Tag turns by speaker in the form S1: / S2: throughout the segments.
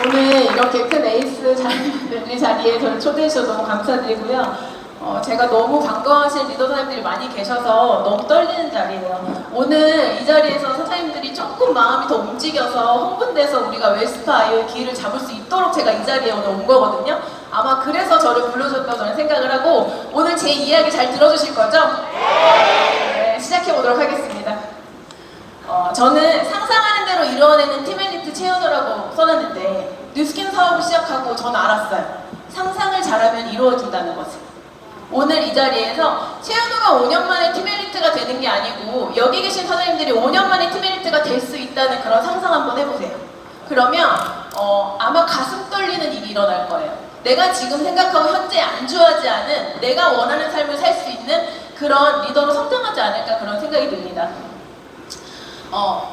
S1: 오늘 이렇게 큰 에이스 자리에 저를 초대해 주셔서 너무 감사드리고요. 제가 너무 반가워하실 리더 사장님들이 많이 계셔서 너무 떨리는 자리예요. 오늘 이 자리에서 사장님들이 조금 마음이 더 움직여서 흥분돼서 우리가 웰스파 아이의 기회를 잡을 수 있도록 제가 이 자리에 오늘 온 거거든요. 아마 그래서 저를 불러줬다고 저는 생각을 하고, 오늘 제 이야기 잘 들어주실 거죠? 네, 시작해 보도록 하겠습니다. 저는 상상하는 대로 이루어내는 팀 엘리트 채연우라고 써놨는데, 뉴스킨 사업을 시작하고 저는 알았어요. 상상을 잘하면 이루어진다는 것을. 오늘 이 자리에서 채연우가 5년 만에 팀 엘리트가 되는 게 아니고, 여기 계신 사장님들이 5년 만에 팀 엘리트가 될 수 있다는 그런 상상 한번 해보세요. 그러면 아마 가슴 떨리는 일이 일어날 거예요. 내가 지금 생각하고 현재 안주하지 않은, 내가 원하는 삶을 살 수 있는 그런 리더로 성장하지 않을까, 그런 생각이 듭니다.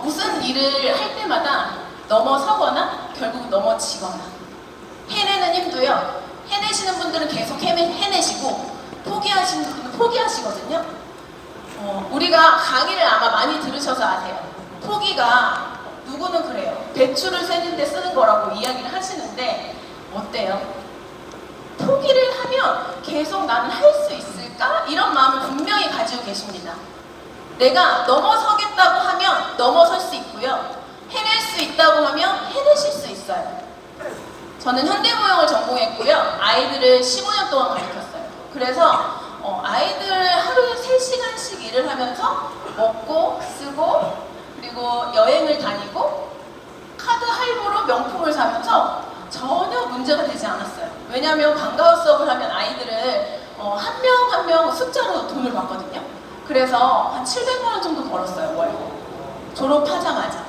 S1: 무슨 일을 할 때마다 넘어서거나 결국 넘어지거나, 해내는 힘도요, 해내시는 분들은 계속 해내시고 포기하시는 분들은 포기하시거든요. 우리가 강의를 아마 많이 들으셔서 아세요. 포기가, 누구는 그래요. 배추를 세는데 쓰는 거라고 이야기를 하시는데, 어때요? 포기를 하면 계속 나는 할 수 있을까? 이런 마음을 분명히 가지고 계십니다. 내가 넘어서겠다고 하면 넘어설 수 있고요, 해낼 수 있다고 하면 해내실 수 있어요. 저는 현대무용을 전공했고요, 아이들을 15년 동안 가르쳤어요. 그래서 아이들 하루에 3시간씩 일을 하면서 먹고 쓰고, 그리고 여행을 다니고 카드 할부로 명품을 사면서 전혀 문제가 되지 않았어요. 왜냐하면 방과후 수업을 하면 아이들을 한 명 한 명 숫자로 돈을 받거든요. 그래서 한 700만 원 정도 벌었어요, 월. 졸업하자마자.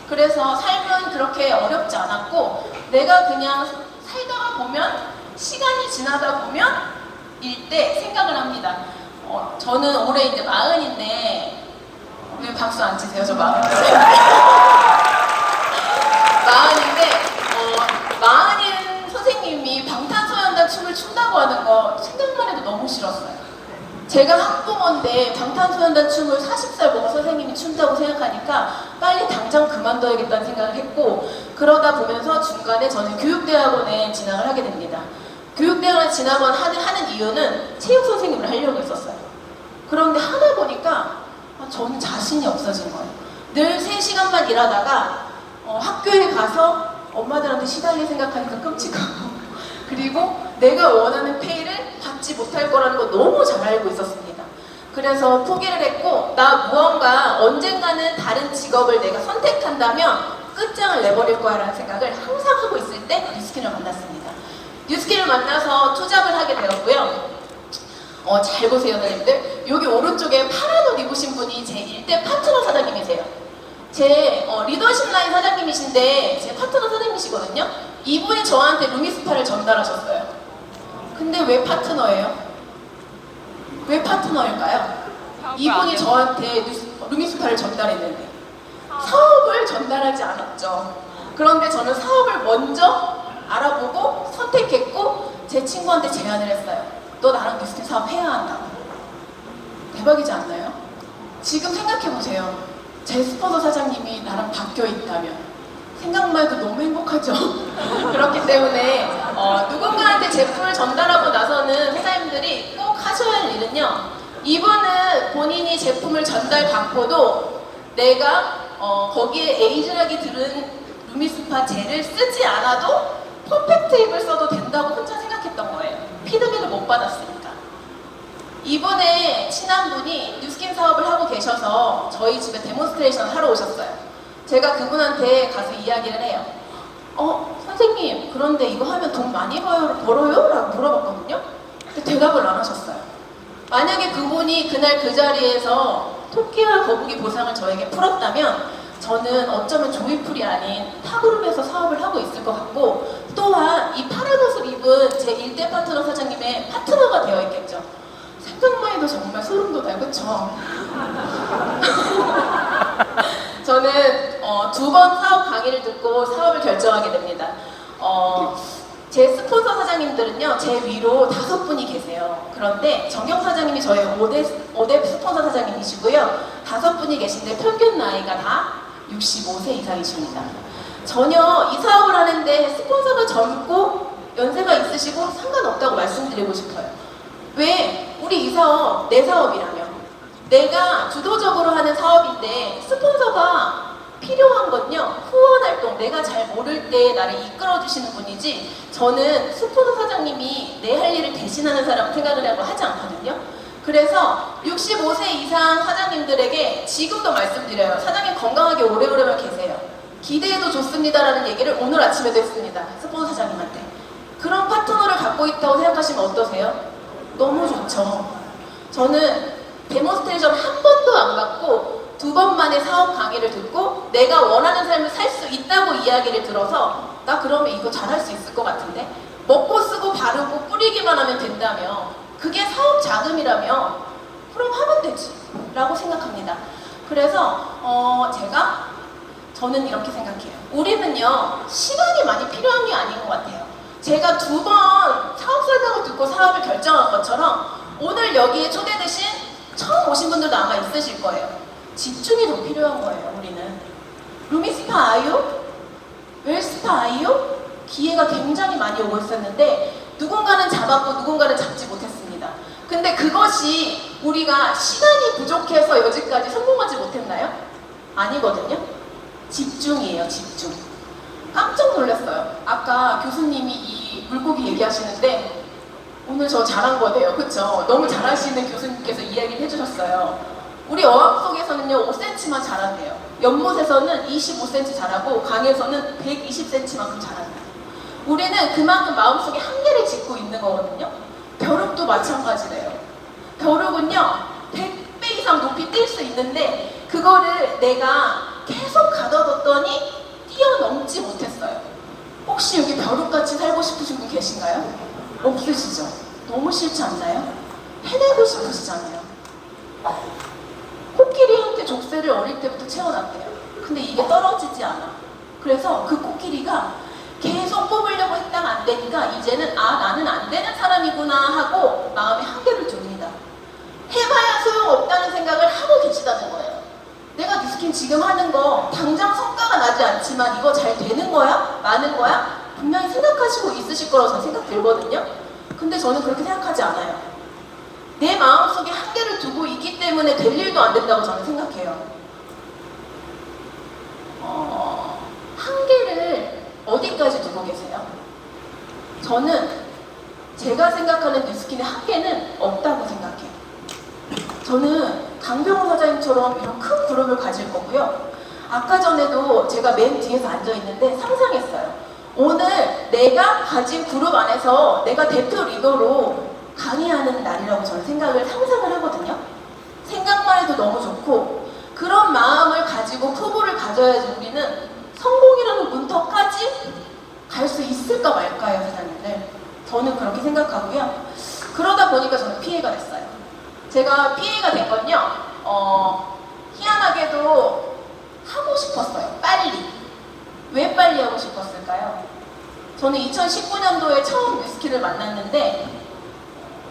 S1: 그래서 삶은 그렇게 어렵지 않았고, 내가 그냥 살다가 보면, 시간이 지나다 보면 일 때 생각을 합니다. 저는 올해 이제 40인데, 왜 박수 안 치세요? 저 40인데. 40인 선생님이 방탄소년단 춤을 춘다고 하는 거 생각만 해도 너무 싫었어요. 제가 학부모인데 방탄소년단 춤을 40살 먹은 선생님이 춘다고 생각하니까 빨리 당장 그만둬야겠다는 생각을 했고, 그러다 보면서 중간에 저는 교육대학원에 진학을 하게 됩니다. 교육대학원에 하는 이유는 체육 선생님을 하려고 했었어요. 그런데 하다 보니까 저는 자신이 없어진 거예요. 늘 3시간만 일하다가 학교에 가서 엄마들한테 시달릴 생각하니까 끔찍하고, 그리고 내가 원하는 페이를 받지 못할 거라는 거 너무 잘 알고 있었습니다. 그래서 포기를 했고, 나 무언가 언젠가는 다른 직업을 내가 선택한다면 끝장을 내버릴 거야 라는 생각을 항상 하고 있을 때 뉴스킨을 만났습니다. 뉴스킨을 만나서 투잡을 하게 되었고요. 잘 보세요, 선생님들. 여기 오른쪽에 파란 옷 입으신 분이 제 일대 파트너 사장님이세요. 제 리더십 라인 사장님이신데 제 파트너 사장님이시거든요. 이분이 저한테 루미스파를 전달하셨어요. 근데 왜 파트너예요? 왜 파트너일까요? 이분이 저한테 루미스파를 전달했는데 사업을 전달하지 않았죠. 그런데 저는 사업을 먼저 알아보고 선택했고, 제 친구한테 제안을 했어요. 너 나랑 뉴스킨 사업 해야 한다고. 대박이지 않나요? 지금 생각해보세요. 제 스폰서 사장님이 나랑 바뀌어 있다면 생각만 해도 너무 행복하죠. 그렇기 때문에 누군가한테 제품을 전달하고 나서는 사장님들이 꼭 하셔야 할 일은요, 이분은 본인이 제품을 전달받고도 내가 거기에 에이즐하게 들은 루미스파 젤을 쓰지 않아도 퍼펙트 힙을 써도 된다고 혼자 생각했던 거예요. 피드백을 못 받았으니까. 이번에 친한 분이 뉴스킨 사업을 하고 계셔서 저희 집에 데몬스트레이션 하러 오셨어요. 제가 그분한테 가서 이야기를 해요. 선생님, 그런데 이거 하면 돈 많이 벌어요? 라고 물어봤거든요. 근데 대답을 안 하셨어요. 만약에 그분이 그날 그 자리에서 토끼와 거북이 보상을 저에게 풀었다면 저는 어쩌면 조이풀이 아닌 타그룹에서 사업을 하고 있을 것 같고, 또한 이 파란 옷을 입은 제 1대 파트너 사장님의 파트너가 되어 있겠죠. 생각만 해도 정말 소름 돋아요. 그쵸? 저는 2번 사업 강의를 듣고 사업을 결정하게 됩니다. 제 스폰서 사장님들은요, 제 위로 5분이 계세요. 그런데 정경 사장님이 저의 5대 스폰서 사장님이시고요. 5분이 계신데 평균 나이가 다 65세 이상이십니다. 전혀 이 사업을 하는데 스폰서가 젊고 연세가 있으시고 상관없다고 말씀드리고 싶어요. 왜? 우리 이 사업 내 사업이라며, 내가 주도적으로 하는 사업인데 스폰서가 필요한 건요, 후원 활동, 내가 잘 모를 때 나를 이끌어 주시는 분이지, 저는 스폰서 사장님이 내 할 일을 대신하는 사람 생각을 하고 하지 않거든요. 그래서 65세 이상 사장님들에게 지금도 말씀드려요. 사장님 건강하게 오래오래만 계세요. 기대해도 좋습니다라는 얘기를 오늘 아침에도 했습니다. 스폰서 사장님한테. 그런 파트너를 갖고 있다고 생각하시면 어떠세요? 너무 좋죠. 저는 데몬스트레이션 한 번도 안 받고 2번 만에 사업 강의를 듣고 내가 원하는 삶을 살 수 있다고 이야기를 들어서, 나 그러면 이거 잘할 수 있을 것 같은데? 먹고 쓰고 바르고 뿌리기만 하면 된다며, 그게 사업 자금이라며, 그럼 하면 되지 라고 생각합니다. 그래서 저는 이렇게 생각해요. 우리는요, 시간이 많이 필요한 게 아닌 것 같아요. 제가 2번 사업 설명을 듣고 사업을 결정한 것처럼 오늘 여기에 초대되신 처음 오신 분들도 아마 있으실 거예요. 집중이 더 필요한 거예요. 우리는 루미스파 아이유? 웰스파 아이유? 기회가 굉장히 많이 오고 있었는데 누군가는 잡았고 누군가는 잡지 못했습니다. 근데 그것이 우리가 시간이 부족해서 여기까지 성공하지 못했나요? 아니거든요. 집중이에요. 집중. 깜짝 놀랐어요. 아까 교수님이 이 물고기 얘기하시는데 오늘 저 잘한 거네요. 그쵸? 너무 잘하시는 교수님께서 이야기를 해주셨어요. 우리 어학 속에서는요 5cm만 잘한대요. 연못에서는 25cm 잘하고 강에서는 120cm만큼 잘한대요. 우리는 그만큼 마음속에 한계를 짓고 있는 거거든요. 벼룩도 마찬가지래요. 벼룩은요 100배 이상 높이 뛸 수 있는데 그거를 내가 계속 가둬뒀더니 뛰어넘지 못했어요. 혹시 여기 벼룩같이 살고 싶으신 분 계신가요? 없으시죠? 너무 싫지 않나요? 해내고 싶으시잖아요. 코끼리한테 족쇄를 어릴 때부터 채워놨대요. 근데 이게 떨어지지 않아. 그래서 그 코끼리가 계속 뽑으려고 했다가 안 되니까 이제는 나는 안 되는 사람이구나 하고 마음에 한계를 둡니다. 해봐야 소용없다는 생각을 하고 계시다는 거예요. 내가 뉴스킨 지금 하는 거 당장 성과가 나지 않지만 이거 잘 되는 거야? 많은 거야? 분명히 생각하시고 있으실 거라고 저는 생각 들거든요. 근데 저는 그렇게 생각하지 않아요. 내 마음속에 한계를 두고 있기 때문에 될 일도 안 된다고 저는 생각해요. 한계를 어디까지 두고 계세요? 저는 제가 생각하는 뉴스킨의 한계는 없다고 생각해요. 저는 강병호 사장님처럼 이런 큰 그룹을 가질 거고요. 아까 전에도 제가 맨 뒤에서 앉아있는데 상상했어요. 오늘 내가 가진 그룹 안에서 내가 대표 리더로 강의하는 날이라고 저는 상상을 하거든요. 생각만 해도 너무 좋고 그런 마음을 가지고 후보를 가져야지 우리는 성공이라는 문턱까지 갈 수 있을까 말까요, 사장님들? 저는 그렇게 생각하고요. 그러다 보니까 저는 피해가 됐어요. 제가 피해가 된 건요, 희한하게도 하고 싶었어요. 빨리. 왜 빨리 하고 싶었을까요? 저는 2019년도에 처음 뉴스킨을 만났는데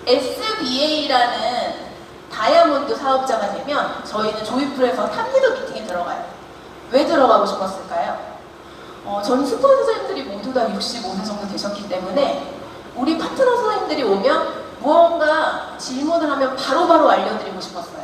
S1: SBA라는 다이아몬드 사업자가 되면 저희는 조이풀에서 탑리더 미팅에 들어가요. 왜 들어가고 싶었을까요? 저는 스폰서 선생님들이 모두 다 65세 정도 되셨기 때문에 우리 파트너 선생님들이 오면 무언가 질문을 하면 바로바로 알려드리고 싶었어요.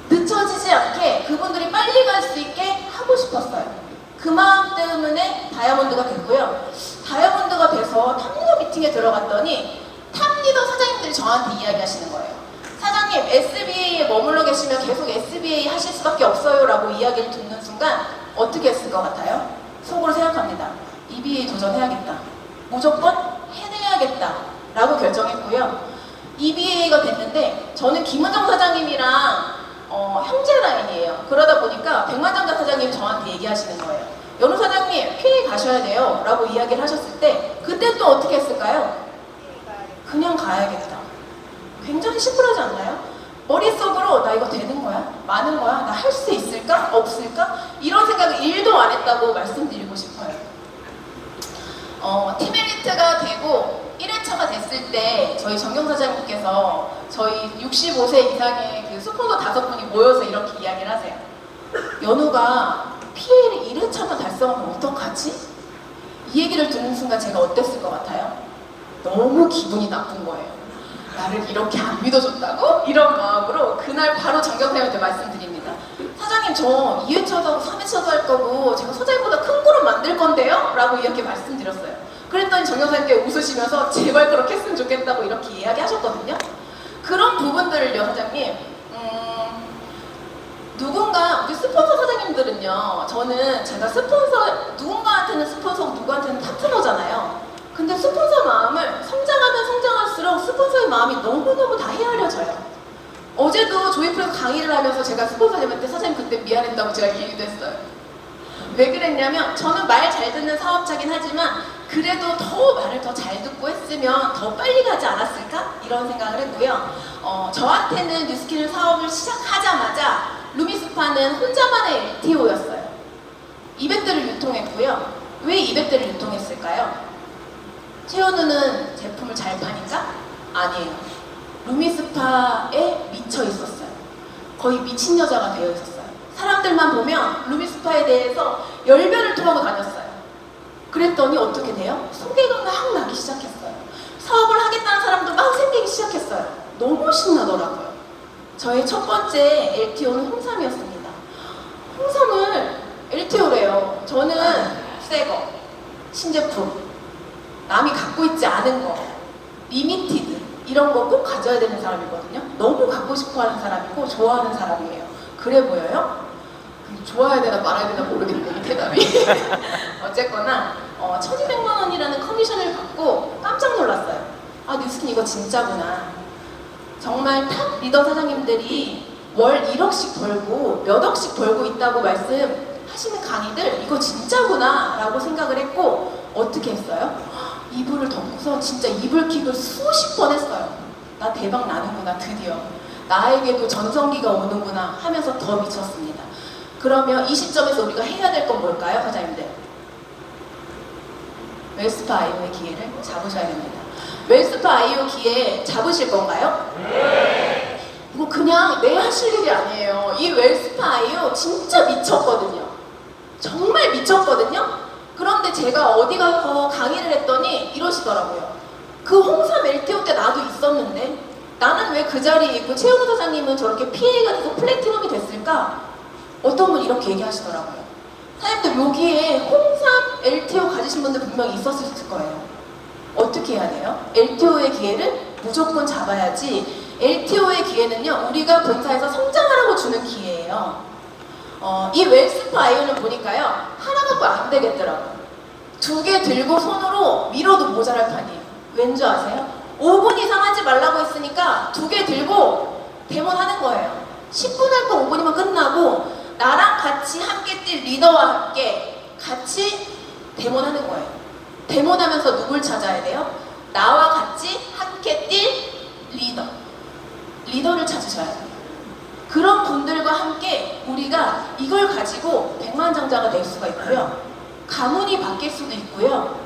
S1: 늦춰지지 않게 그분들이 빨리 갈 수 있게 하고 싶었어요. 그 마음 때문에 다이아몬드가 됐고요. 다이아몬드가 돼서 탑리더 미팅에 들어갔더니 탑리더 사장님들이 저한테 이야기하시는 거예요. 사장님, SBA에 머물러 계시면 계속 SBA 하실 수밖에 없어요 라고 이야기를 듣는 순간 어떻게 했을 것 같아요? 속으로 생각합니다. EBA 도전해야겠다. 무조건 해내야겠다 라고 결정했고요. EBA가 됐는데 저는 김은정 사장님이랑 형제 라인이에요. 그러다 보니까 백만장자 사장님이 저한테 얘기하시는 거예요. 연우 사장님 PA 가셔야 돼요 라고 이야기를 하셨을 때 그때 또 어떻게 했을까요? 그냥 가야겠다. 굉장히 심플하지 않나요? 머릿속으로 나 이거 되는 거야? 많은 거야? 나 할 수 있을까? 없을까? 이런 생각을 1도 안 했다고 말씀드리고 싶어요. 팀 엘리트가 되고 1회차가 됐을 때 저희 정경 사장님께서 저희 65세 이상의 그 스폰서 5분이 모여서 이렇게 이야기를 하세요. 연우가 PL 1회차만 달성하면 어떡하지? 이 얘기를 듣는 순간 제가 어땠을 것 같아요? 너무 기분이 나쁜 거예요. 나를 이렇게 안 믿어줬다고? 이런 마음으로 그날 바로 정경사님한테 말씀드립니다. 사장님, 저 2회차도 3회차도 할 거고 제가 소장님보다 큰 그룹 만들 건데요? 라고 이렇게 말씀드렸어요. 그랬더니 정경사님께 웃으시면서 제발 그렇게 했으면 좋겠다고 이렇게 이야기하셨거든요. 그런 부분들을요, 사장님, 누군가, 우리 스폰서 사장님들은요, 저는 제가 스폰서, 누군가한테는 스폰서고 누구한테는 파트너잖아요. 근데 스폰서 마음을 성장하면 성장할수록 스폰서의 마음이 너무너무 다 헤아려져요. 어제도 조이풀에서 강의를 하면서 제가 스폰서님한테 사장님 그때 미안했다고 제가 얘기도 했어요. 왜 그랬냐면 저는 말 잘 듣는 사업자긴 하지만 그래도 더 말을 더 잘 듣고 했으면 더 빨리 가지 않았을까? 이런 생각을 했고요. 저한테는 뉴스키를 사업을 시작하자마자 루미스파는 혼자만의 LTO였어요. 200대를 유통했고요. 왜 200대를 유통했을까요? 채원우는 제품을 잘 파니까? 아니에요. 루미스파에 미쳐 있었어요. 거의 미친 여자가 되어 있었어요. 사람들만 보면 루미스파에 대해서 열변을 토하고 다녔어요. 그랬더니 어떻게 돼요? 소개가 막 나기 시작했어요. 사업을 하겠다는 사람도 막 생기기 시작했어요. 너무 신나더라고요. 저의 첫 번째 LTO는 홍삼이었습니다. 홍삼을 LTO래요. 저는 새거, 신제품, 남이 갖고 있지 않은 거, 리미티드 이런 거 꼭 가져야 되는 사람이거든요. 너무 갖고 싶어 하는 사람이고 좋아하는 사람이에요. 그래 보여요? 좋아야 되나 말아야 되나 모르겠네, 이 대답이. 어쨌거나 1200만 원이라는 커미션을 받고 깜짝 놀랐어요. 아, 뉴스킨 이거 진짜구나. 정말 탑 리더 사장님들이 월 1억씩 벌고 몇 억씩 벌고 있다고 말씀하시는 강의들 이거 진짜구나 라고 생각을 했고 어떻게 했어요? 이불을 덮고서 진짜 이불킥을 수십 번 했어요. 나 대박 나는구나, 드디어. 나에게도 전성기가 오는구나 하면서 더 미쳤습니다. 그러면 이 시점에서 우리가 해야 될 건 뭘까요, 사장님들? 웰스파 아이오의 기회를 잡으셔야 됩니다. 웰스파 아이오 기회 잡으실 건가요? 네! 이거 그냥 내 하실 일이 아니에요. 이 웰스파 아이오 진짜 미쳤거든요. 정말 미쳤거든요. 그런데 제가 어디 가서 강의를 했더니 이러시더라고요. 그 홍삼 LTO 때 나도 있었는데 나는 왜 그 자리에 있고 최현우 사장님은 저렇게 PA가 돼서 플래티넘이 됐을까? 어떤 분 이렇게 얘기하시더라고요. 사장님들 여기에 홍삼 LTO 가지신 분들 분명히 있었을 거예요. 어떻게 해야 돼요? LTO의 기회를 무조건 잡아야지. LTO의 기회는요, 우리가 본사에서 성장하라고 주는 기회예요. 이 웰스파 아이오는 보니까요, 하나 갖고 안 되겠더라고요. 2개 들고 손으로 밀어도 모자랄 판이에요. 왠지 아세요? 5분 이상 하지 말라고 했으니까 2개 들고 데모하는 거예요. 10분 할 거 5분이면 끝나고 나랑 같이 함께 뛸 리더와 함께 같이 데모하는 거예요. 데모하면서 누굴 찾아야 돼요? 나와 같이 함께 뛸 리더를 찾으셔야 돼요. 그런 분들과 함께 우리가 이걸 가지고 백만장자가 될 수가 있고요. 가문이 바뀔 수도 있고요.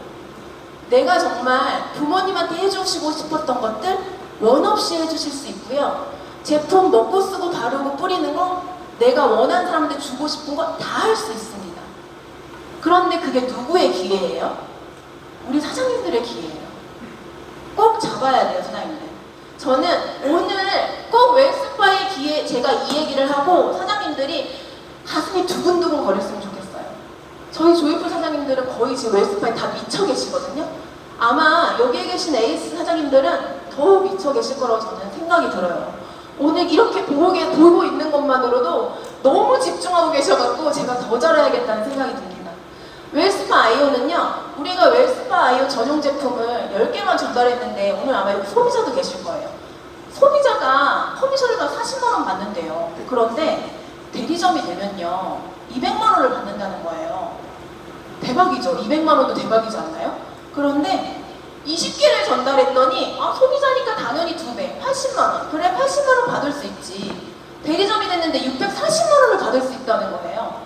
S1: 내가 정말 부모님한테 해주시고 싶었던 것들 원 없이 해주실 수 있고요. 제품 먹고 쓰고 바르고 뿌리는 거 내가 원하는 사람한테 주고 싶은 거 다 할 수 있습니다. 그런데 그게 누구의 기회예요? 우리 사장님들의 기회예요. 꼭 잡아야 돼요, 사장님들. 저는 오늘 꼭 웰스파의 기회, 제가 이 얘기를 하고 사장님들이 가슴이 두근두근 거렸으면 좋겠어요. 저희 조이풀 사장님들은 거의 지금 웰스파에 다 미쳐 계시거든요. 아마 여기에 계신 에이스 사장님들은 더 미쳐 계실 거라고 저는 생각이 들어요. 오늘 이렇게 보고 있는 것만으로도 너무 집중하고 계셔갖고 제가 더 잘해야겠다는 생각이 듭니다. 웰스파 아이오는요, 우리가 웰스파 아이오 전용 제품을 10개만 전달했는데 오늘 아마 여기 소비자도 계실 거예요. 소비자가 커미션을 다 40만 원 받는데요. 그런데 대리점이 되면요 200만 원을 받는다는 거예요. 대박이죠. 200만 원도 대박이지 않나요? 그런데 20개를 전달했더니 소비자니까 당연히 2배, 80만 원. 그래, 80만 원 받을 수 있지. 대리점이 됐는데 640만 원을 받을 수 있다는 거예요.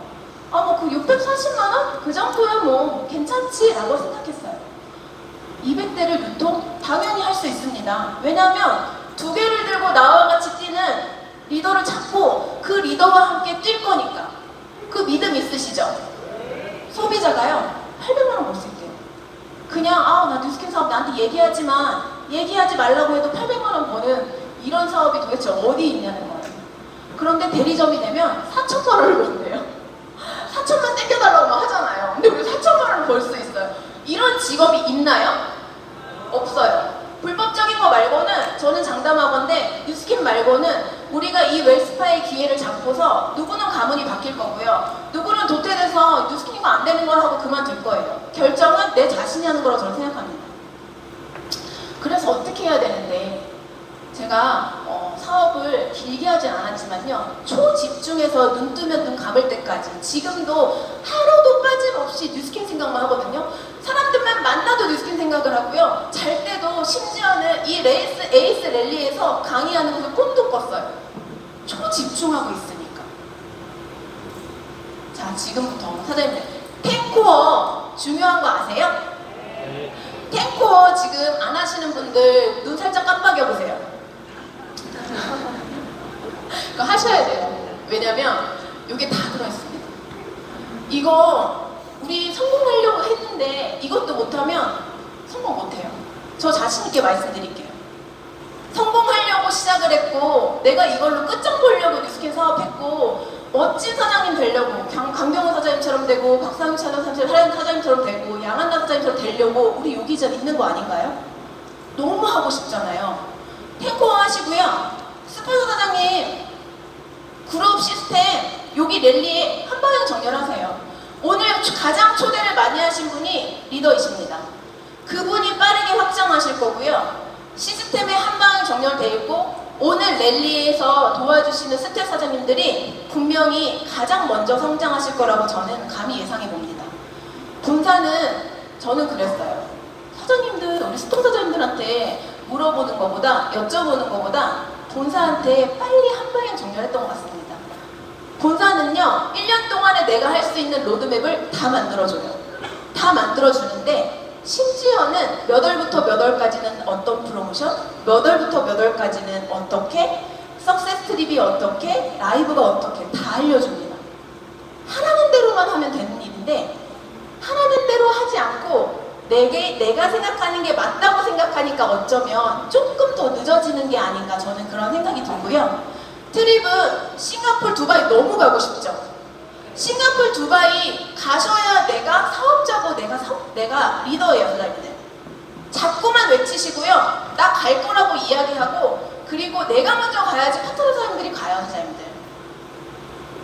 S1: 그 640만 원? 그 정도야 뭐 괜찮지 라고 생각했어요. 200대를 유통? 당연히 할 수 있습니다. 왜냐면 2개를 들고 나와 같이 뛰는 리더를 찾고 그 리더와 함께 뛸 거니까. 그 믿음 있으시죠? 소비자가요 800만 원 벌 수 있대요. 그냥 나 뉴스킨 사업 나한테 얘기하지만 얘기하지 말라고 해도 800만 원 버는 이런 사업이 도대체 어디 있냐는 거예요. 그런데 대리점이 되면 4천만 원을 번대요. 4천만 땡겨달라고 막 하잖아요. 근데 우리 4천만 원을 벌 수 있어요. 이런 직업이 있나요? 없어요. 불법적인 거 말고는 저는 장담하건데 뉴스킨 말고는 우리가 이 웰스파의 기회를 잡고서 누구는 가문이 바뀔 거고요. 누구는 도태돼서 뉴스킨 이거 안 되는 걸 하고 그만둘 거예요. 결정은 내 자신이 하는 거라고 저는 생각합니다. 그래서 어떻게 해야 되는데 제가 사업을 길게 하진 않았지만요. 초집중해서 눈 뜨면 눈 감을 때까지 지금도 하루도 빠짐없이 뉴스킨 생각만 하거든요. 사람들만 만나도 뉴스킨 생각을 하고요. 잘 때도 심지어는 이 에이스 랠리에서 강의하는 것을 꿈도 꿨어요. 초집중하고 있으니까. 자, 지금부터 사장님들 탱코어 중요한 거 아세요? 탱코어 지금 안 하시는 분들 눈 살짝 깜빡여 보세요. 그거 하셔야 돼요. 왜냐면 이게 다 들어있습니다. 이거 우리 성공하려고 했는데 이것도 못하면 성공 못해요. 저 자신있게 말씀드릴게요. 성공하려고 시작을 했고 내가 이걸로 끝장 보려고 뉴스킨 사업했고 멋진 사장님 되려고 강병호 사장님처럼 되고 박상윤 사장님처럼 되고 양한나 사장님처럼 되려고 우리 여기 자리에 있는 거 아닌가요? 너무 하고 싶잖아요. 탱커 하시고요. 스폰서 사장님 그룹 시스템 여기 랠리에 한방향 정렬하세요. 오늘 가장 초대를 많이 하신 분이 리더이십니다. 그분이 빠르게 확장하실 거고요. 시스템에 한방향 정렬되어 있고 오늘 랠리에서 도와주시는 스텝 사장님들이 분명히 가장 먼저 성장하실 거라고 저는 감히 예상해 봅니다. 본사는 저는 그랬어요. 사장님들, 우리 스톤 사장님들한테 물어보는 것보다, 여쭤보는 것보다 본사한테 빨리 한방향 정렬했던 것 같습니다. 본사는요, 1년 동안에 내가 할 수 있는 로드맵을 다 만들어줘요. 다 만들어주는데 심지어는 몇 월부터 몇 월까지는 어떤 프로모션, 몇 월부터 몇 월까지는 어떻게, 석세스 트립이 어떻게, 라이브가 어떻게 다 알려줍니다. 하라는 대로만 하면 되는 일인데 하라는 대로 하지 않고 내가 생각하는 게 맞다고 생각하니까 어쩌면 조금 더 늦어지는 게 아닌가 저는 그런 생각이 들고요. 트립은 싱가포르, 두바이 너무 가고 싶죠. 싱가포르, 두바이 가셔야 내가 사업자고 내가 리더예요, 사장님들. 자꾸만 외치시고요. 나 갈 거라고 이야기하고 그리고 내가 먼저 가야지 파트너 사장님들이 가요, 사장님들.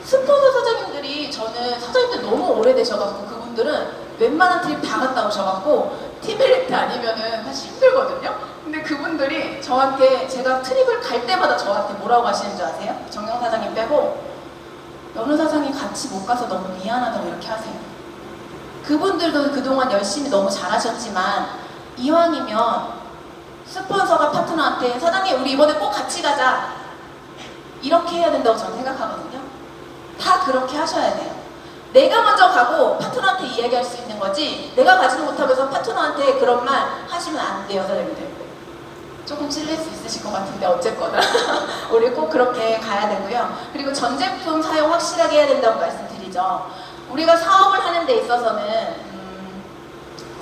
S1: 스폰서 사장님들이 저는 사장님들 너무 오래되셔가지고 그분들은 웬만한 트립 다 갔다 오셔가지고 티벨리트 아니면은 사실 힘들거든요. 근데 그분들이 저한테 제가 트립을 갈 때마다 저한테 뭐라고 하시는 줄 아세요? 정영 사장님 빼고 여느 사장이 같이 못 가서 너무 미안하다고 이렇게 하세요. 그분들도 그동안 열심히 너무 잘하셨지만 이왕이면 스폰서가 파트너한테 사장님 우리 이번에 꼭 같이 가자 이렇게 해야 된다고 저는 생각하거든요. 다 그렇게 하셔야 돼요. 내가 먼저 가고 파트너한테 이야기할 수 있는 거지 내가 가지는 못하면서 파트너한테 그런 말 하시면 안 돼요, 사장님들. 조금 찔릴 수 있으실 것 같은데 어쨌거나 우리 꼭 그렇게 가야 되고요. 그리고 전 제품 사용 확실하게 해야 된다고 말씀드리죠. 우리가 사업을 하는 데 있어서는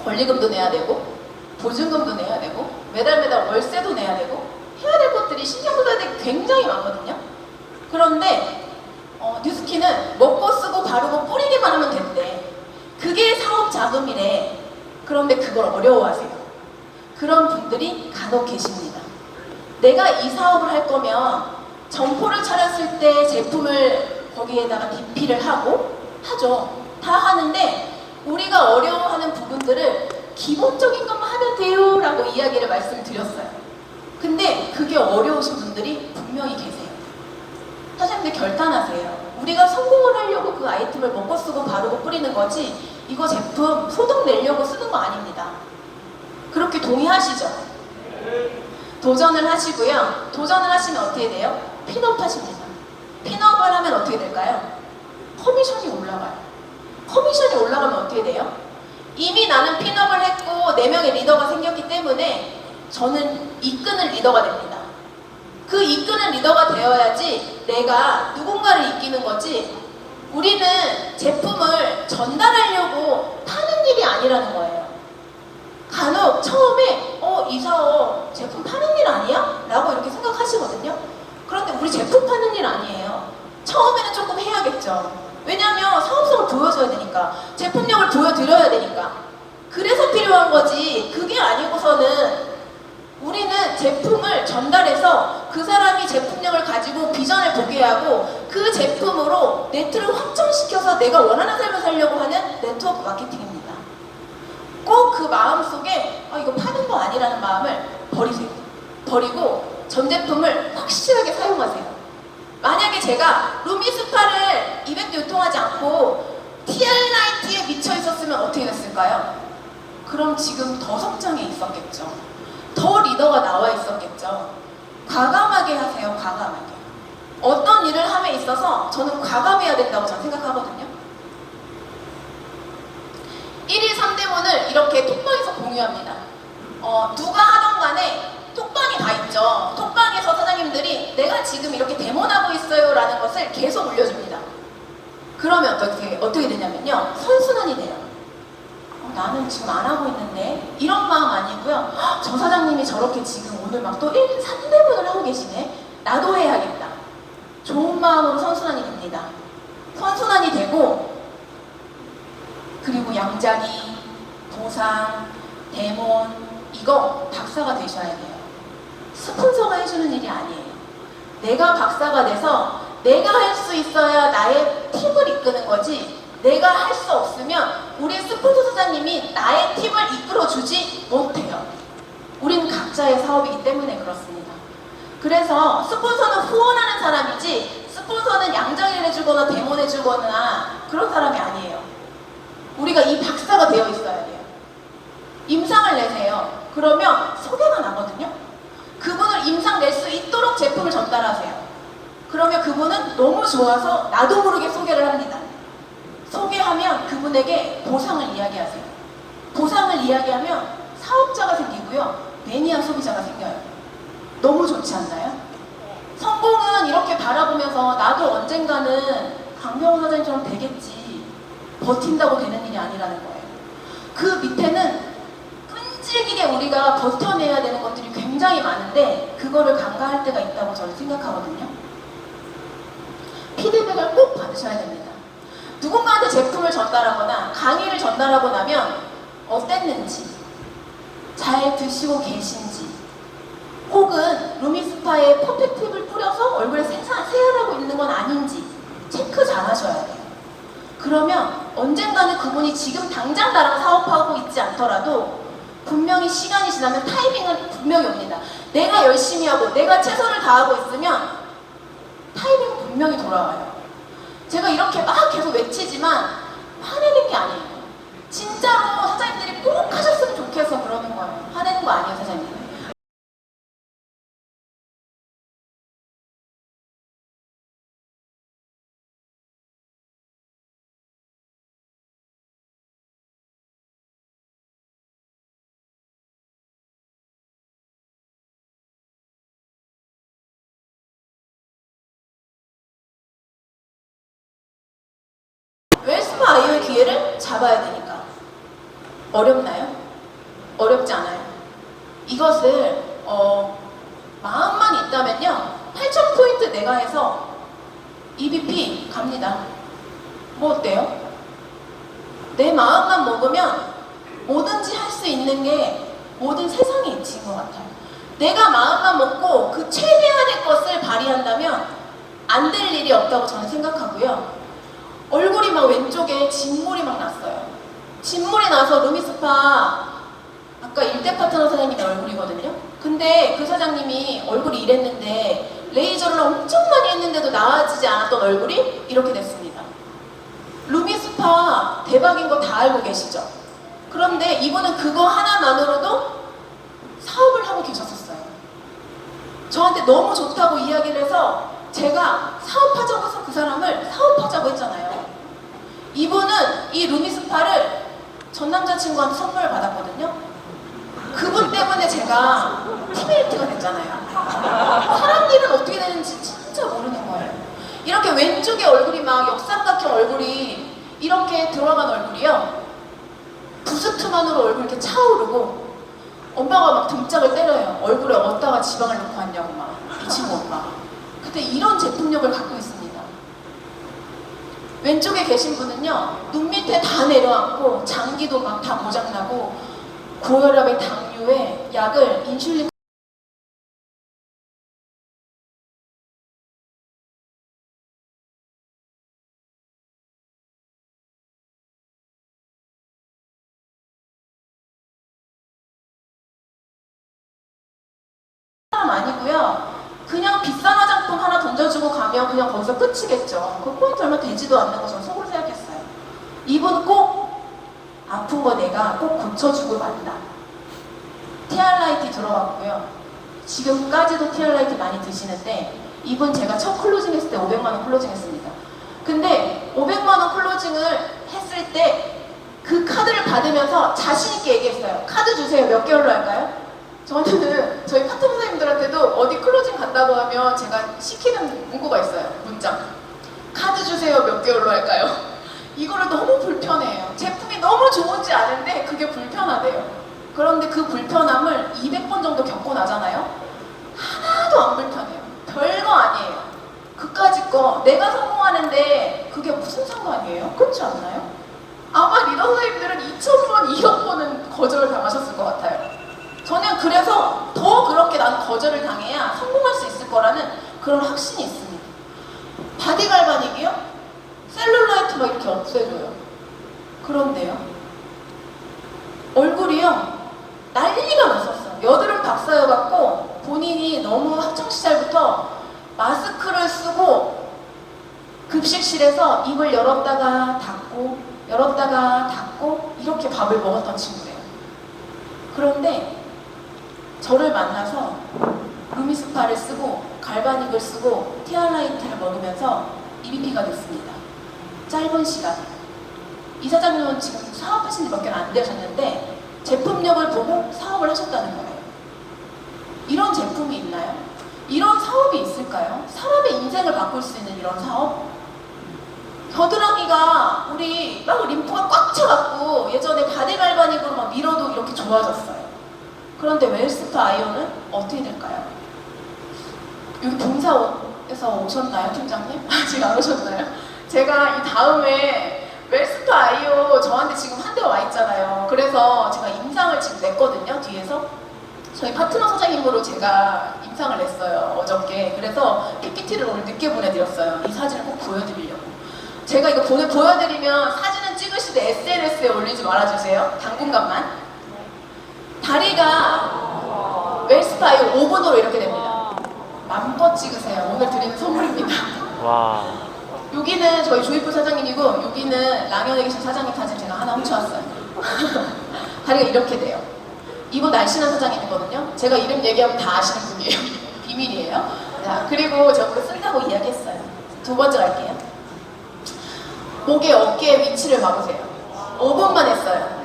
S1: 권리금도 내야 되고 보증금도 내야 되고 매달 월세도 내야 되고 해야 될 것들이 신경 써야 될 게 굉장히 많거든요. 그런데 뉴스킨은 먹고 쓰고 바르고 뿌리기만 하면 된대. 그게 사업 자금이래. 그런데 그걸 어려워하세요. 그런 분들이 간혹 계십니다. 내가 이 사업을 할 거면 점포를 차렸을 때 제품을 거기에다가 DP를 하죠. 다 하는데 우리가 어려워하는 부분들을 기본적인 것만 하면 돼요 라고 이야기를 말씀드렸어요. 근데 그게 어려우신 분들이 분명히 계세요. 사장님들 결단하세요. 우리가 성공을 하려고 그 아이템을 먹고 쓰고 바르고 뿌리는 거지 이거 제품 소득 내려고 쓰는 거 아닙니다. 그렇게 동의하시죠? 도전을 하시고요. 도전을 하시면 어떻게 돼요? 핀업 하십니다. 핀업을 하면 어떻게 될까요? 커미션이 올라가요. 커미션이 올라가면 어떻게 돼요? 이미 나는 핀업을 했고 4명의 리더가 생겼기 때문에 저는 이끄는 리더가 됩니다. 그 이끄는 리더가 되어야지 내가 누군가를 이끄는 거지 우리는 제품을 전달하려고 파는 일이 아니라는 거예요. 간혹 처음에 이 사업 제품 파는 일 아니야? 라고 이렇게 생각하시거든요. 그런데 우리 제품 파는 일 아니에요. 처음에는 조금 해야겠죠. 왜냐하면 사업성을 보여줘야 되니까, 제품력을 보여드려야 되니까. 그래서 필요한 거지, 그게 아니고서는 우리는 제품을 전달해서 그 사람이 제품력을 가지고 비전을 보게 하고 그 제품으로 네트를 확장시켜서 내가 원하는 삶을 살려고 하는 네트워크 마케팅입니다. 꼭 그 마음속에 이거 파는 거 아니라는 마음을 버리세요. 버리고 전 제품을 확실하게 사용하세요. 만약에 제가 루미스파를 이벤트 유통하지 않고 TR나이트에 미쳐 있었으면 어떻게 됐을까요? 그럼 지금 더 성장해 있었겠죠. 더 리더가 나와 있었겠죠. 과감하게 하세요. 과감하게. 어떤 일을 함에 있어서 저는 과감해야 된다고 저는 생각하거든요. 1일 3대문을 이렇게 톡방에서 공유합니다. 누가 하던 간에 톡방이 다 있죠. 톡방에서 사장님들이 내가 지금 이렇게 데모하고 있어요 라는 것을 계속 올려줍니다. 그러면 어떻게 되냐면요, 선순환이 돼요. 나는 지금 안 하고 있는데, 이런 마음 아니고요. 저 사장님이 저렇게 지금 오늘 막 또 1일 3대문을 하고 계시네, 나도 해야겠다. 좋은 마음으로 선순환이 됩니다. 선순환이 되고, 그리고 양자기, 보상, 데몬, 이거 박사가 되셔야 돼요. 스폰서가 해주는 일이 아니에요. 내가 박사가 돼서 내가 할 수 있어야 나의 팀을 이끄는 거지, 내가 할 수 없으면 우리 스폰서 사장님이 나의 팀을 이끌어주지 못해요. 우리는 각자의 사업이기 때문에 그렇습니다. 그래서 스폰서는 후원하는 사람이지, 스폰서는 양장을 해주거나 데몬해주거나 그런 사람이 아니에요. 우리가 이 박사가 되어 있어야 돼요. 임상을 내세요. 그러면 소개가 나거든요. 그분을 임상 낼 수 있도록 제품을 전달하세요. 그러면 그분은 너무 좋아서 나도 모르게 소개를 합니다. 소개하면 그분에게 보상을 이야기하세요. 보상을 이야기하면 사업자가 생기고요, 매니아 소비자가 생겨요. 너무 좋지 않나요? 성공은 이렇게 바라보면서 나도 언젠가는 강병호 사장님처럼 되겠지, 버틴다고 되는 일이 아니라는 거예요. 그 밑에는 끈질기게 우리가 버텨내야 되는 것들이 굉장히 많은데 그거를 간과할 때가 있다고 저는 생각하거든요. 피드백을 꼭 받으셔야 됩니다. 누군가한테 제품을 전달하거나 강의를 전달하고 나면 어땠는지, 잘 드시고 계신지, 혹은 루미스파에 퍼펙트를 뿌려서 얼굴에 세안하고 있는 건 아닌지 체크 잘 하셔야 돼요. 그러면 언젠가는 그분이 지금 당장 나랑 사업하고 있지 않더라도 분명히 시간이 지나면 타이밍은 분명히 옵니다. 내가 열심히 하고 내가 최선을 다하고 있으면 타이밍은 분명히 돌아와요. 제가 이렇게 막 계속 외치지만 화내는 게 아니에요. 진짜로 사장님들이 꼭 하셨으면 좋겠어 그러는 거예요. 화내는 거 아니에요, 사장님. 웰스파 아이오의 기회를 잡아야 되니까. 어렵나요? 어렵지 않아요. 이것을 마음만 있다면요, 8,000포인트 내가 해서 EBP 갑니다. 뭐 어때요? 내 마음만 먹으면 뭐든지 할 수 있는 게 모든 세상에 있는 것 같아요. 내가 마음만 먹고 그 최대한의 것을 발휘한다면 안 될 일이 없다고 저는 생각하고요. 얼굴이 막 왼쪽에 진물이 막 났어요. 진물이 나서 루미스파 아까 일대 파트너 사장님 얼굴이거든요. 근데 그 사장님이 얼굴이 이랬는데 레이저를 엄청 많이 했는데도 나아지지 않았던 얼굴이 이렇게 됐습니다. 루미스파 대박인 거 다 알고 계시죠? 그런데 이분은 그거 하나만으로도 사업을 하고 계셨었어요. 저한테 너무 좋다고 이야기를 해서 제가 사업하자고 해서 그 사람을 사업하자고 했잖아요. 이분은 이 루미스파를 전 남자친구한테 선물을 받았거든요. 그분 때문에 제가 팀메이트가 됐잖아요. 사람 일은 어떻게 되는지 진짜 모르는 거예요. 이렇게 왼쪽에 얼굴이 막 역삼각형 얼굴이 이렇게 들어간 얼굴이요. 부스트만으로 얼굴 이렇게 차오르고 엄마가 막 등짝을 때려요. 얼굴에 어디다가 지방을 넣고 왔냐고 막. 이 친구 엄마가. 근데 이런 제품력을 갖고 있습니다. 왼쪽에 계신 분은요. 눈 밑에 다 내려앉고 장기도 막 다 고장나고 고혈압에 당뇨에 약을 인슐린 사람 아니고요. 그냥 비싼 화장품 하나 던져주고 가면 그냥 거기서 끝이겠죠. 그 포인트 얼마 되지도 않는 거 저는 속으로 생각했어요. 이분 꼭 아픈 거 내가 꼭 고쳐주고 만다. 티알라이트 들어왔고요. 지금까지도 티알라이트 많이 드시는데 이분 제가 첫 클로징 했을 때 500만 원 클로징 했습니다. 근데 500만 원 클로징을 했을 때 그 카드를 받으면서 자신 있게 얘기했어요. 카드 주세요. 몇 개월로 할까요? 저는 저희 파트 선생님들한테도 어디 클로징 간다고 하면 제가 시키는 문구가 있어요. 문장. 카드 주세요. 몇 개월로 할까요? 이거를 너무 불편해요. 제품이 너무 좋은지 아는데 그게 불편하대요. 그런데 그 불편함을 200번 정도 겪고 나잖아요. 하나도 안 불편해요. 별거 아니에요. 그까짓 거 내가 성공하는데 그게 무슨 상관이에요? 그렇지 않나요? 아마 리더 선생님들은 2,000번, 2억 번은 거절을 당하셨을 것 같아요. 저는 그래서 더 그렇게 난 거절을 당해야 성공할 수 있을 거라는 그런 확신이 있습니다. 바디 갈바닉이요? 셀룰라이트 막 이렇게 없애줘요. 그런데요. 얼굴이요. 난리가 났었어요. 여드름 박사여갖고 본인이 너무 학창시절부터 마스크를 쓰고 급식실에서 입을 열었다가 닫고 열었다가 닫고 이렇게 밥을 먹었던 친구래요. 그런데 저를 만나서 루미스파를 쓰고 갈바닉을 쓰고 티알라이트를 먹으면서 EBP가 됐습니다. 짧은 시간. 이 사장님은 지금 사업하신 지 몇 개는 안 되셨는데 제품력을 보고 사업을 하셨다는 거예요. 이런 제품이 있나요? 이런 사업이 있을까요? 사람의 인생을 바꿀 수 있는 이런 사업? 겨드랑이가 우리 막 림프가 꽉 차갖고 예전에 바디 갈바닉으로 막 밀어도 이렇게 좋아졌어요. 그런데 웰스파 아이오는 어떻게 될까요? 여기 본사에서 오셨나요, 팀장님? 아직 안 오셨나요? 제가 이 다음에 웰스파 아이오 저한테 지금 한 대 와 있잖아요. 그래서 제가 임상을 지금 냈거든요, 뒤에서. 저희 파트너 사장님으로 제가 임상을 냈어요, 어저께. 그래서 PPT를 오늘 늦게 보내드렸어요. 이 사진을 꼭 보여드리려고. 제가 이거 보여드리면 사진은 찍으시되 SNS에 올리지 말아주세요. 당분간만. 다리가 웰스파 아이오 5분으로 이렇게 됩니다. 맘껏 찍으세요. 오늘 드리는 선물입니다.
S2: 와.
S1: 여기는 저희 조이프 사장님이고 여기는 랑현에 계신 사장님 사진 제가 하나 훔쳐왔어요. 다리가 이렇게 돼요. 이분 날씬한 사장님이거든요. 제가 이름 얘기하면 다 아시는 분이에요. 비밀이에요. 자, 그리고 저보고 쓴다고 이야기했어요. 두 번째 갈게요. 목에 어깨에 위치를 막으세요. 5분만 했어요.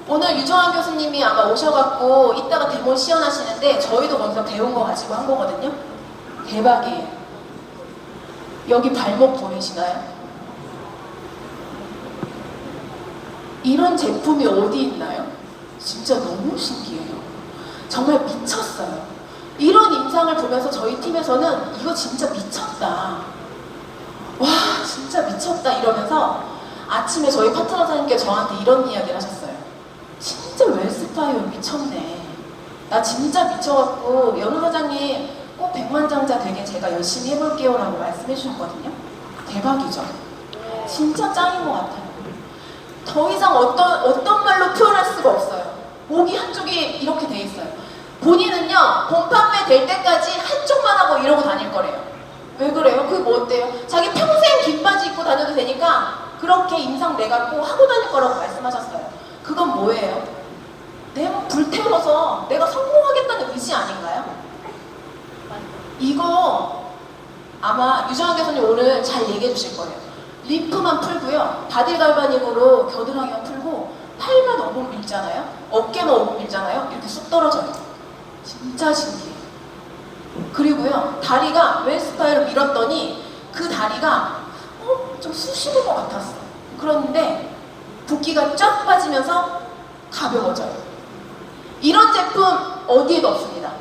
S1: 오늘 유정환 교수님이 아마 오셔갖고 이따가 데모 시연하시는데 저희도 먼저 배운 거 가지고 한 거거든요. 대박이에요. 여기 발목 보이시나요? 이런 제품이 어디 있나요? 진짜 너무 신기해요. 정말 미쳤어요. 이런 임상을 보면서 저희 팀에서는 이거 진짜 미쳤다. 와, 진짜 미쳤다 이러면서 아침에 저희 파트너 사장님께 저한테 이런 이야기를 하셨어요. 진짜 웰스파이어 미쳤네. 나 진짜 미쳐갖고 연우 사장님 꼭 백만장자 되게 제가 열심히 해볼게요 라고 말씀해 주셨거든요. 대박이죠. 진짜 짱인 것 같아요. 더 이상 어떤 말로 표현할 수가 없어요. 목이 한쪽이 이렇게 돼 있어요. 본인은요, 본판매 될 때까지 한쪽만 하고 이러고 다닐 거래요. 왜 그래요? 그게 뭐 어때요? 자기 평생 긴 바지 입고 다녀도 되니까 그렇게 임상 내갖고 하고 다닐 거라고 말씀하셨어요. 그건 뭐예요? 내 몸 불태워서 내가 성공하겠다는 의지 아닌가요? 이거 아마 유정환 교수님 오늘 잘 얘기해 주실 거예요. 림프만 풀고요. 바디 갈바닉으로 겨드랑이만 풀고 팔만 5분 밀잖아요. 어깨만 5분 밀잖아요. 이렇게 쑥 떨어져요. 진짜 신기해요. 그리고요. 다리가 웰스파이로 밀었더니 그 다리가 좀 쑤시는 것 같았어. 그런데 붓기가 쫙 빠지면서 가벼워져요. 이런 제품 어디에도 없습니다.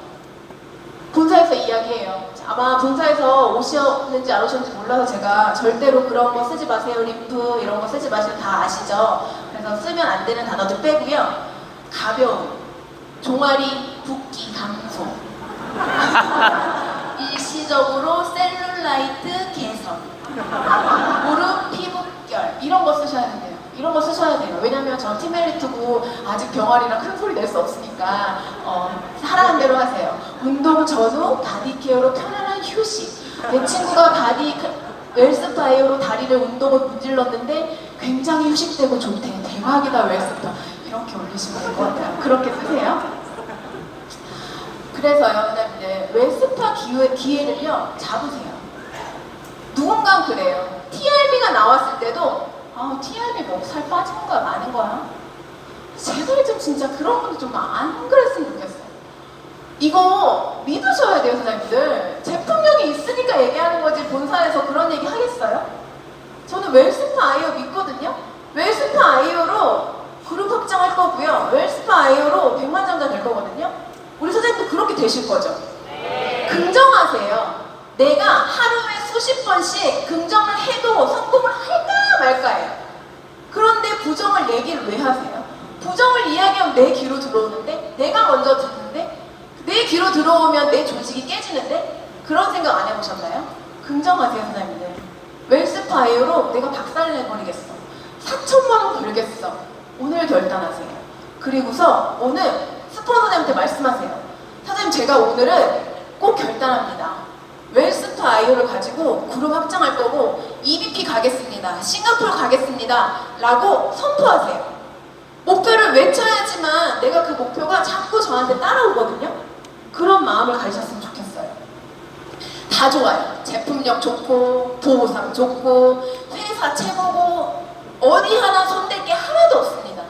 S1: 본사에서 이야기해요. 아마 본사에서 오셨는지 안 오셨는지 몰라서 제가 절대로 그런 거 쓰지 마세요. 림프 이런 거 쓰지 마시면 다 아시죠? 그래서 쓰면 안 되는 단어들 빼고요. 가벼움, 종아리 붓기 감소, 일시적으로 셀룰라이트 개선, 무릎 피부결 이런 거 쓰셔야 돼요. 이런 거 쓰셔야 돼요. 왜냐면 전 팀멜리트고 아직 병아리랑 큰 소리 낼 수 없으니까 하라는 대로 하세요. 운동 전후 바디케어로 편안한 휴식. 내 친구가 웰스파이어로 다리를 운동을 문질렀는데 굉장히 휴식되고 좋대. 대박이다 웰스파. 이렇게 올리시면 될 것 같아요. 그렇게 쓰세요. 그래서요, 그다음에 웰스파 기회를요 잡으세요. 누군가 그래요. TRB가 나왔을 때도 TRB 뭐 살 빠지는 거야, 많은 거야? 제발 좀 진짜 그런 분들 좀 안 그랬으면 좋겠어요. 이거 믿으셔야 돼요, 사장님들. 제품력이 있으니까 얘기하는 거지 본사에서 그런 얘기 하겠어요? 저는 웰스파 아이오 믿거든요. 웰스파 아이오로 그룹 확장할 거고요. 웰스파 아이오로 100만 장자 될 거거든요. 우리 사장님도 그렇게 되실 거죠? 네. 긍정하세요. 내가 하루에 수십 번씩 긍정을 해도 성공을 할까 말까예요. 그런데 부정을 얘기를 왜 하세요? 부정을 이야기하면 내 귀로 들어오는데, 내가 먼저 듣는데, 내 귀로 들어오면 내 조직이 깨지는데, 그런 생각 안 해보셨나요? 긍정하세요, 사장님들. 웰스파 아이오로 내가 박살내버리겠어. 4천만 원 벌겠어. 오늘 결단하세요. 그리고서 오늘 스폰서님한테 말씀하세요. 사장님, 제가 오늘은 꼭 결단합니다. 웰스파 아이오를 가지고 그룹 확장할 거고 EBP 가겠습니다. 싱가포르 가겠습니다. 라고 선포하세요. 목표를 외쳐야지만 내가 그 목표가 자꾸 저한테 따라오거든요. 그런 마음을 가지셨으면 좋겠어요. 다 좋아요. 제품력 좋고 보상 좋고 회사 최고고 어디 하나 손댈 게 하나도 없습니다.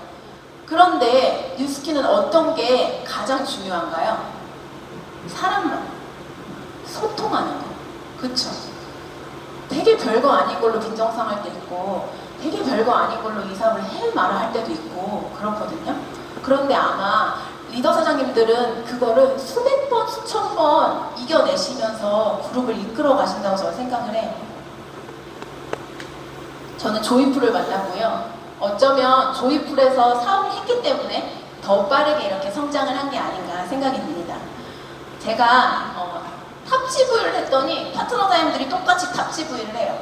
S1: 그런데 뉴스킨은 어떤 게 가장 중요한가요? 사람만 소통하는 거. 그쵸? 되게 별거 아닌 걸로 빈정상할 때 있고 되게 별거 아닌 걸로 이사를 해 말아 할 때도 있고 그렇거든요. 그런데 아마 리더 사장님들은 그거를 수백 번, 수천 번 이겨내시면서 그룹을 이끌어 가신다고 저는 생각을 해요. 저는 조이풀을 만나고요. 어쩌면 조이풀에서 사업을 했기 때문에 더 빠르게 이렇게 성장을 한 게 아닌가 생각이 듭니다. 제가 탑지부를 했더니 파트너 사장님들이 똑같이 탑지부를 해요.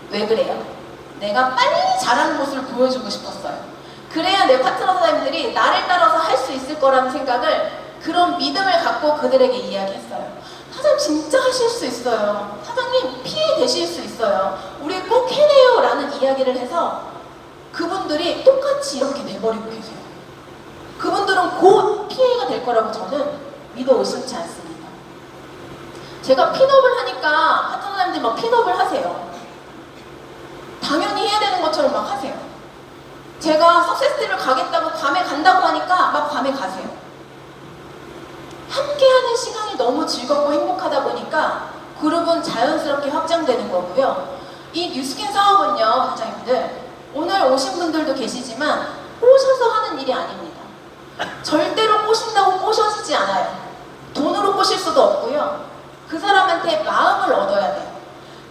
S1: 왜 그래요? 내가 빨리 잘하는 모습을 보여주고 싶었어요. 그래야 내 파트너 사장님들이 나를 따라서 할 수 있을 거라는 생각을, 그런 믿음을 갖고 그들에게 이야기했어요. 사장님 진짜 하실 수 있어요. 사장님 피해 되실 수 있어요. 우리 꼭 해내요 라는 이야기를 해서 그분들이 똑같이 이렇게 돼버리고 계세요. 그분들은 곧 피해가 될 거라고 저는 믿어 의심치 않습니다. 제가 핀업을 하니까 파트너님들이 막 핀업을 하세요. 당연히 해야 되는 것처럼 막 하세요. 제가 석세스티를 가겠다고 괌에 간다고 하니까 막 괌에 가세요. 함께하는 시간이 너무 즐겁고 행복하다 보니까 그룹은 자연스럽게 확장되는 거고요. 이 뉴스킨 사업은요, 사장님들, 오늘 오신 분들도 계시지만 꼬셔서 하는 일이 아닙니다. 절대로 꼬신다고 꼬셔지지 않아요. 돈으로 꼬실 수도 없고요. 그 사람한테 마음을 얻어야 돼요.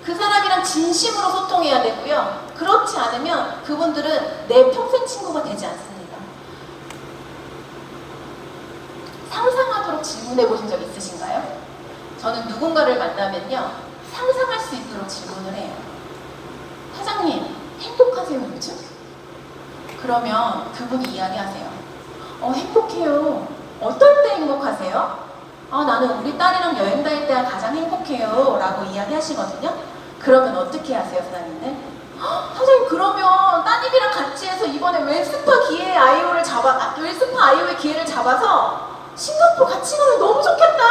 S1: 그 사람이랑 진심으로 소통해야 되고요. 그렇지 않으면 그분들은 내 평생 친구가 되지 않습니다. 상상하도록 질문해 보신 적 있으신가요? 저는 누군가를 만나면요, 상상할 수 있도록 질문을 해요. 사장님, 행복하세요 요즘? 그러면 그분이 이야기하세요. 행복해요. 어떨 때 행복하세요? 나는 우리 딸이랑 여행 다닐 때가 가장 행복해요 라고 이야기하시거든요. 그러면 어떻게 하세요, 사장님들? 사장님, 그러면 따님이랑 같이 해서 이번에 웰스파 아이오의 기회를 잡아서 싱가포르 같이 가면 너무 좋겠다,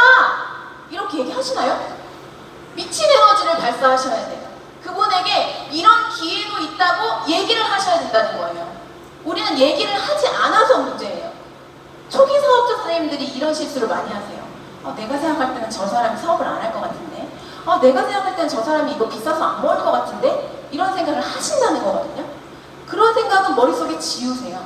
S1: 이렇게 얘기하시나요? 미친 에너지를 발사하셔야 돼요. 그분에게 이런 기회도 있다고 얘기를 하셔야 된다는 거예요. 우리는 얘기를 하지 않아서 문제예요. 초기 사업자 사장님들이 이런 실수를 많이 하세요. 내가 생각할 때는 저 사람이 사업을 안 할 것 같은데, 내가 생각할 땐 저 사람이 이거 비싸서 안 먹을 것 같은데? 이런 생각을 하신다는 거거든요. 그런 생각은 머릿속에 지우세요.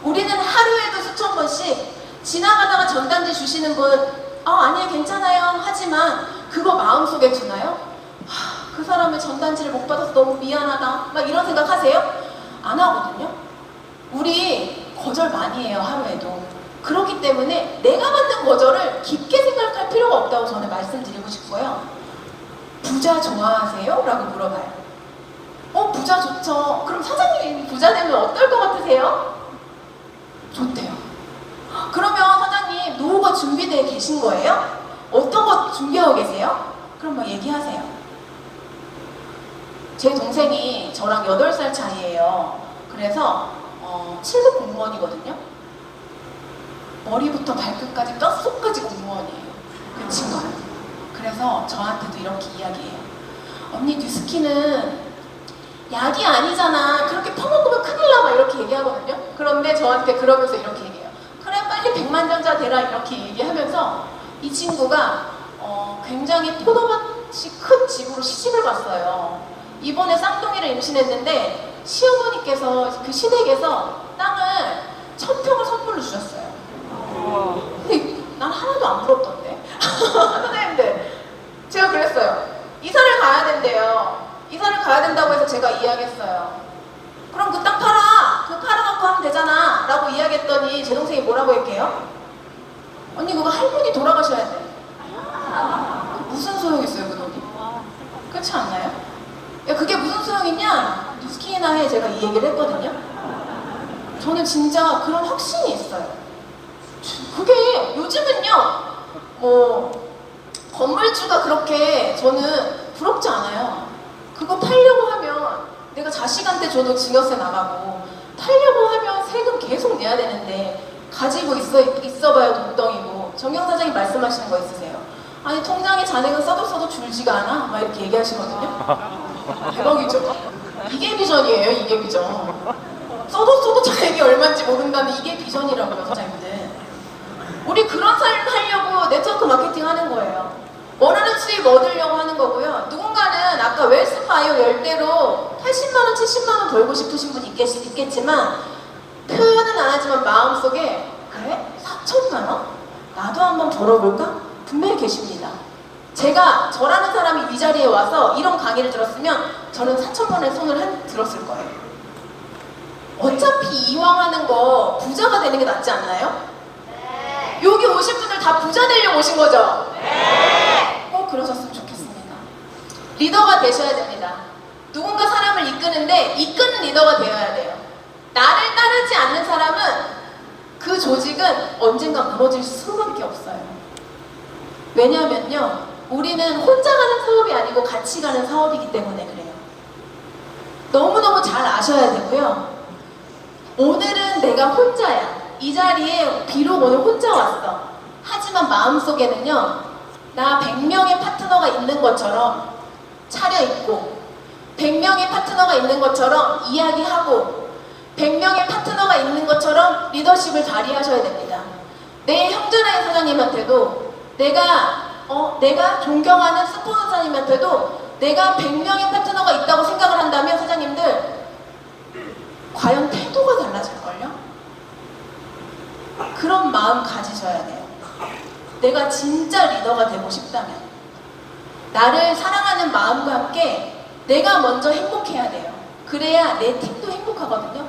S1: 우리는 하루에도 수천 번씩 지나가다가 전단지 주시는 분 아니에요 괜찮아요 하지만 그거 마음속에 두나요? 그 사람의 전단지를 못 받아서 너무 미안하다 막 이런 생각 하세요? 안 하거든요. 우리 거절 많이 해요 하루에도. 그렇기 때문에 내가 받는 거절을 깊게 생각할 필요가 없다고 저는 말씀드리고 싶고요. 부자 좋아하세요? 라고 물어봐요. 부자 좋죠. 그럼 사장님이 부자 되면 어떨 것 같으세요? 좋대요. 그러면 사장님 노후가 준비되어 계신 거예요? 어떤 거 준비하고 계세요? 그럼 뭐 얘기하세요. 제 동생이 저랑 8살 차이예요. 그래서 7급 공무원이거든요. 머리부터 발끝까지 뼛속까지 공무원이에요. 그 친구는. 그래서 저한테도 이렇게 이야기해요. 언니 뉴스키는 약이 아니잖아. 그렇게 퍼먹으면 큰일 나. 막 이렇게 얘기하거든요. 그런데 저한테 그러면서 이렇게 얘기해요. 그래 빨리 백만장자 되라. 이렇게 얘기하면서 이 친구가 굉장히 포도밭이 큰 집으로 시집을 갔어요. 이번에 쌍둥이를 임신했는데 시어머니께서 그 시댁에서 땅을 1000평을 선물로 주셨어요. 근데 난 하나도 안 부럽던데. 선생님들 제가 그랬어요. 이사를 가야 된대요. 이사를 가야 된다고 해서 제가 이야기했어요. 그럼 그 땅 팔아. 그 팔아갖고 하면 되잖아 라고 이야기했더니 제 동생이 뭐라고 했게요? 언니 그거 할머니 돌아가셔야 돼. 무슨 소용 있어요 그 돈이? 그렇지 않나요? 야 그게 무슨 소용이냐? 뉴스키나 해. 제가 이 얘기를 했거든요. 저는 진짜 그런 확신이 있어요. 그게 요즘은요 건물주가 그렇게 저는 부럽지 않아요. 그거 팔려고 하면 내가 자식한테 줘도 증여세 나가고 팔려고 하면 세금 계속 내야 되는데 가지고 있어봐야 돈덩이고. 정경 사장님 말씀하시는 거 있으세요? 아니 통장에 잔액은 써도 줄지가 않아? 막 이렇게 얘기하시거든요. 대박이죠? 이게 비전이에요. 이게 비전. 써도 잔액이 얼마인지 모른다는 이게 비전이라고요 사장님들. 우리 그런 삶 하려고 네트워크 마케팅 하는 거예요. 원하는 수입 얻으려고 하는 거고요. 누군가는 아까 웰스파이어 열대로 80만원, 70만원 벌고 싶으신 분 있겠지만 표현은 안 하지만 마음속에 그래? 4천만원? 나도 한번 벌어볼까? 분명히 계십니다. 제가 저라는 사람이 이 자리에 와서 이런 강의를 들었으면 저는 4천만원에 손을 들었을 거예요. 어차피 이왕 하는 거 부자가 되는 게 낫지 않나요? 네. 여기 오신 분들 다 부자 되려고 오신 거죠? 네. 꼭 그러셨으면 좋겠습니다. 리더가 되셔야 됩니다. 누군가 사람을 이끄는데 이끄는 리더가 되어야 돼요. 나를 따르지 않는 사람은 그 조직은 언젠가 무너질 수밖에 없어요. 왜냐하면요, 우리는 혼자 가는 사업이 아니고 같이 가는 사업이기 때문에 그래요. 너무너무 잘 아셔야 되고요. 오늘은 내가 혼자야. 이 자리에 비록 오늘 혼자 왔어. 하지만 마음속에는요, 나 100명의 파트너가 있는 것처럼 차려입고 100명의 파트너가 있는 것처럼 이야기하고 100명의 파트너가 있는 것처럼 리더십을 발휘하셔야 됩니다. 내 형제나의 사장님한테도 내가 존경하는 스폰서님한테도 내가 100명의 파트너가 있다고 생각을 한다면 사장님들 과연 태도가 달라질걸요? 그런 마음 가지셔야 돼요. 내가 진짜 리더가 되고 싶다면 나를 사랑하는 마음과 함께 내가 먼저 행복해야 돼요. 그래야 내 팀도 행복하거든요.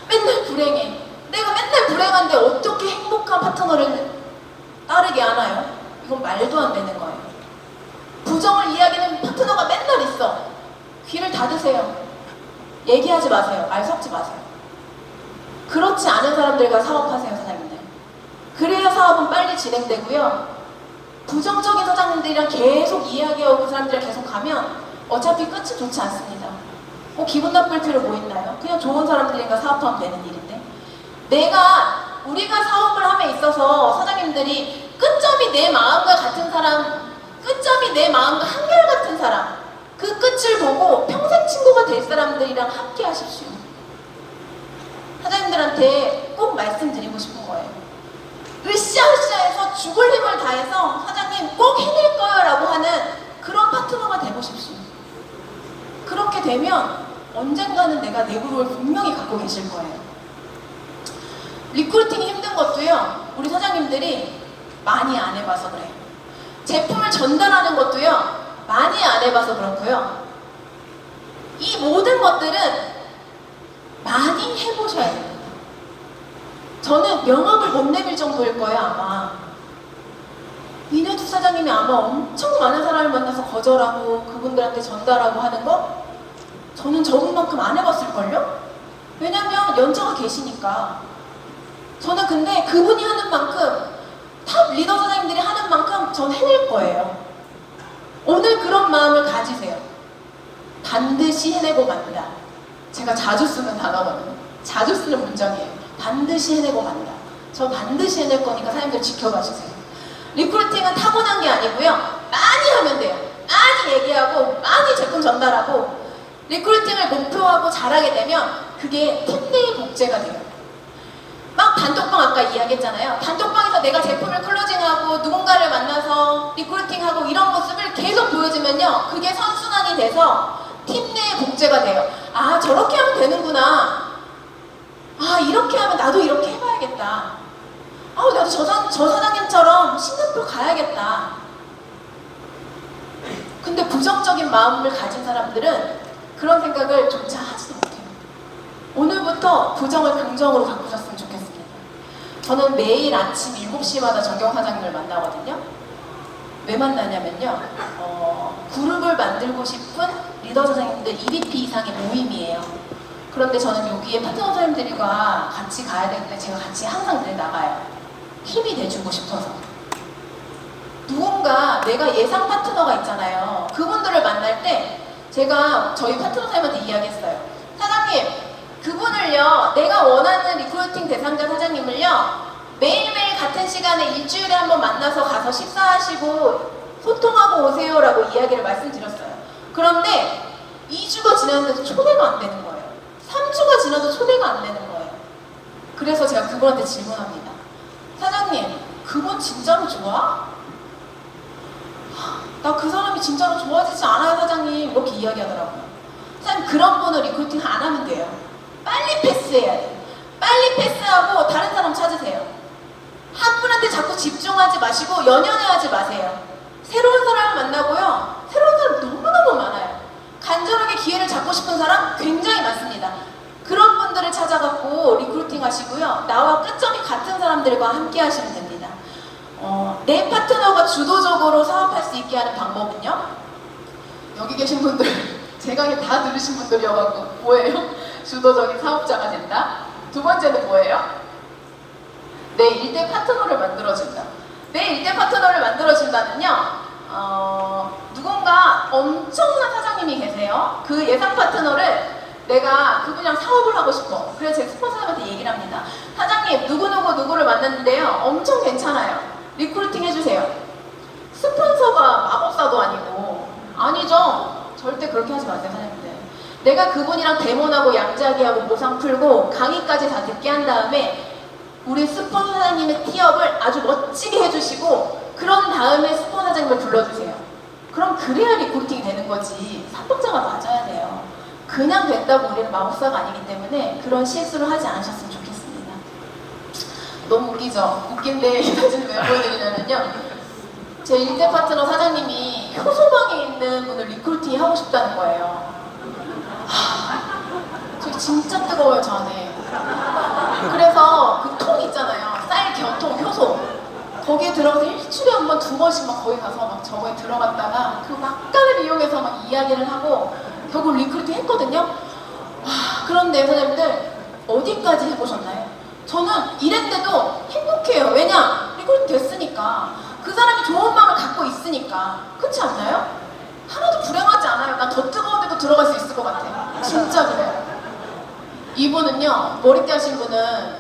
S1: 맨날 불행해. 내가 맨날 불행한데 어떻게 행복한 파트너를 따르게 하나요? 이건 말도 안 되는 거예요. 부정을 이야기하는 파트너가 맨날 있어. 귀를 닫으세요. 얘기하지 마세요. 말 섞지 마세요. 그렇지 않은 사람들과 사업하세요, 사장님들. 그래야 사업은 빨리 진행되고요. 부정적인 사장님들이랑 계속 이야기하고 그 사람들이랑 계속 가면 어차피 끝이 좋지 않습니다. 기분 나쁠 필요 뭐 있나요? 그냥 좋은 사람들이랑 사업하면 되는 일인데. 우리가 사업을 함에 있어서 사장님들이 끝점이 내 마음과 같은 사람, 끝점이 내 마음과 한결같은 사람, 그 끝을 보고 평생 친구가 될 사람들이랑 함께 하십시오. 사장님들한테 꼭 말씀드리고 싶은 거예요. 으쌰으쌰해서 죽을 힘을 다해서 사장님 꼭 해낼 거예요 라고 하는 그 그런 파트너가 되고 싶습니다. 그렇게 되면 언젠가는 내가 내구로를 분명히 갖고 계실 거예요. 리크루팅이 힘든 것도요, 우리 사장님들이 많이 안 해봐서 그래요. 제품을 전달하는 것도요, 많이 안 해봐서 그렇고요. 이 모든 것들은 많이 해보셔야 됩니다. 저는 명함을 못 내밀 정도일 거예요, 아마. 민혜주 사장님이 아마 엄청 많은 사람을 만나서 거절하고 그분들한테 전달하고 하는 거 저는 저분만큼 안 해봤을걸요? 왜냐면 연차가 계시니까. 저는 근데 그분이 하는 만큼, 탑 리더 사장님들이 하는 만큼 전 해낼 거예요. 오늘 그런 마음을 가지세요. 반드시 해내고 만다. 제가 자주 쓰는 단어거든요. 자주 쓰는 문장이에요. 반드시 해내고 만다. 저 반드시 해낼 거니까 사장님들 지켜봐 주세요. 리크루팅은 타고난 게 아니고요. 많이 하면 돼요. 많이 얘기하고 많이 제품 전달하고 리크루팅을 목표하고 잘하게 되면 그게 팀 내의 복제가 돼요. 막 단톡방 아까 이야기했잖아요. 단톡방에서 내가 제품을 클로징하고 누군가를 만나서 리크루팅하고 이런 모습을 계속 보여주면요. 그게 선순환이 돼서 팀 내의 복제가 돼요. 아, 저렇게 하면 되는구나. 아, 이렇게 하면 나도 이렇게 해봐야겠다. 아, 나도 저 사장님처럼 싱가포르 가야겠다. 근데 부정적인 마음을 가진 사람들은 그런 생각을 조차 하지도 못해요. 오늘부터 부정을 긍정으로 바꾸셨으면 좋겠습니다. 저는 매일 아침 7시마다 정경 사장님을 만나거든요. 왜 만나냐면요. 그룹을 만들고 싶은 리더 선생님들 2BP 이상의 모임이에요. 그런데 저는 여기에 파트너 선생님들과 같이 가야 되는데 제가 같이 항상 늘 나가요. 힘이 돼주고 싶어서. 누군가 내가 예상 파트너가 있잖아요. 그분들을 만날 때 제가 저희 파트너 선생님한테 이야기했어요. 사장님, 그분을요, 내가 원하는 리크루팅 대상자 사장님을요, 매일매일 같은 시간에 일주일에 한번 만나서 가서 식사하시고 소통하고 오세요라고 이야기를 말씀드렸어요. 그런데 2주가 지났는데도 초대가 안 되는 거예요. 3주가 지나도 초대가 안 되는 거예요. 그래서 제가 그분한테 질문합니다. 사장님, 그분 진짜로 좋아? 나 그 사람이 진짜로 좋아지지 않아요, 사장님. 이렇게 이야기하더라고요. 사장님, 그런 분을 리크루팅 안 하면 돼요. 빨리 패스해야 돼요. 빨리 패스하고 다른 사람 찾으세요. 한 분한테 자꾸 집중하지 마시고 연연해하지 마세요. 새로운 사람을 만나고요. 새로운 사람 너무너무 많아요. 간절하게 기회를 잡고 싶은 사람 굉장히 많습니다. 그런 분들을 찾아갖고 리크루팅 하시고요. 나와 끝점이 같은 사람들과 함께 하시면 됩니다. 내 파트너가 주도적으로 사업할 수 있게 하는 방법은요. 여기 계신 분들, 제 강의 다 들으신 분들이어갖고 뭐예요? 주도적인 사업자가 된다. 두 번째는 뭐예요? 내 일대 파트너를 만들어준다. 내 일대 파트너를 만들어준다는요. 누군가 엄청난 사장님이 계세요. 그 예상 파트너를 내가 그분이랑 사업을 하고 싶어. 그래서 제 스폰서님한테 얘기를 합니다. 사장님, 누구를 만났는데요. 엄청 괜찮아요. 리크루팅 해주세요. 스폰서가 마법사도 아니고. 아니죠. 절대 그렇게 하지 마세요, 사장님들. 내가 그분이랑 데모하고 양자기하고 모상 풀고 강의까지 다 듣게 한 다음에 우리 스폰서 사장님의 티업을 아주 멋지게 해주시고 그런 다음에 스폰서 사장님을 불러주세요. 그럼 그래야 리크루팅이 되는 거지. 사업자가 맞아야 돼요. 그냥 된다고 우리는 마법사가 아니기 때문에 그런 실수를 하지 않으셨으면 좋겠습니다. 너무 웃기죠? 웃긴데 이 사진을 왜 보여드리냐면요. 제 1대 파트너 사장님이 효소방에 있는 분을 리크루팅 하고 싶다는 거예요. 저기 진짜 뜨거워요, 저 안에. 그래서 그 통 있잖아요. 쌀 겨통 효소. 거기에 들어가서 일주일에 한 번, 두 번씩 막 거기 가서 막 저거에 들어갔다가 그 막간을 이용해서 막 이야기를 하고 결국 리크루팅 했거든요. 그런데 사장님들 어디까지 해보셨나요? 저는 이랬는데도 행복해요. 왜냐? 리크루팅 됐으니까. 그 사람이 좋은 마음을 갖고 있으니까. 그렇지 않나요? 하나도 불행하지 않아요. 난 더 뜨거운 데도 들어갈 수 있을 것 같아요. 진짜 그래요. 이분은요, 머리띠 하신 분은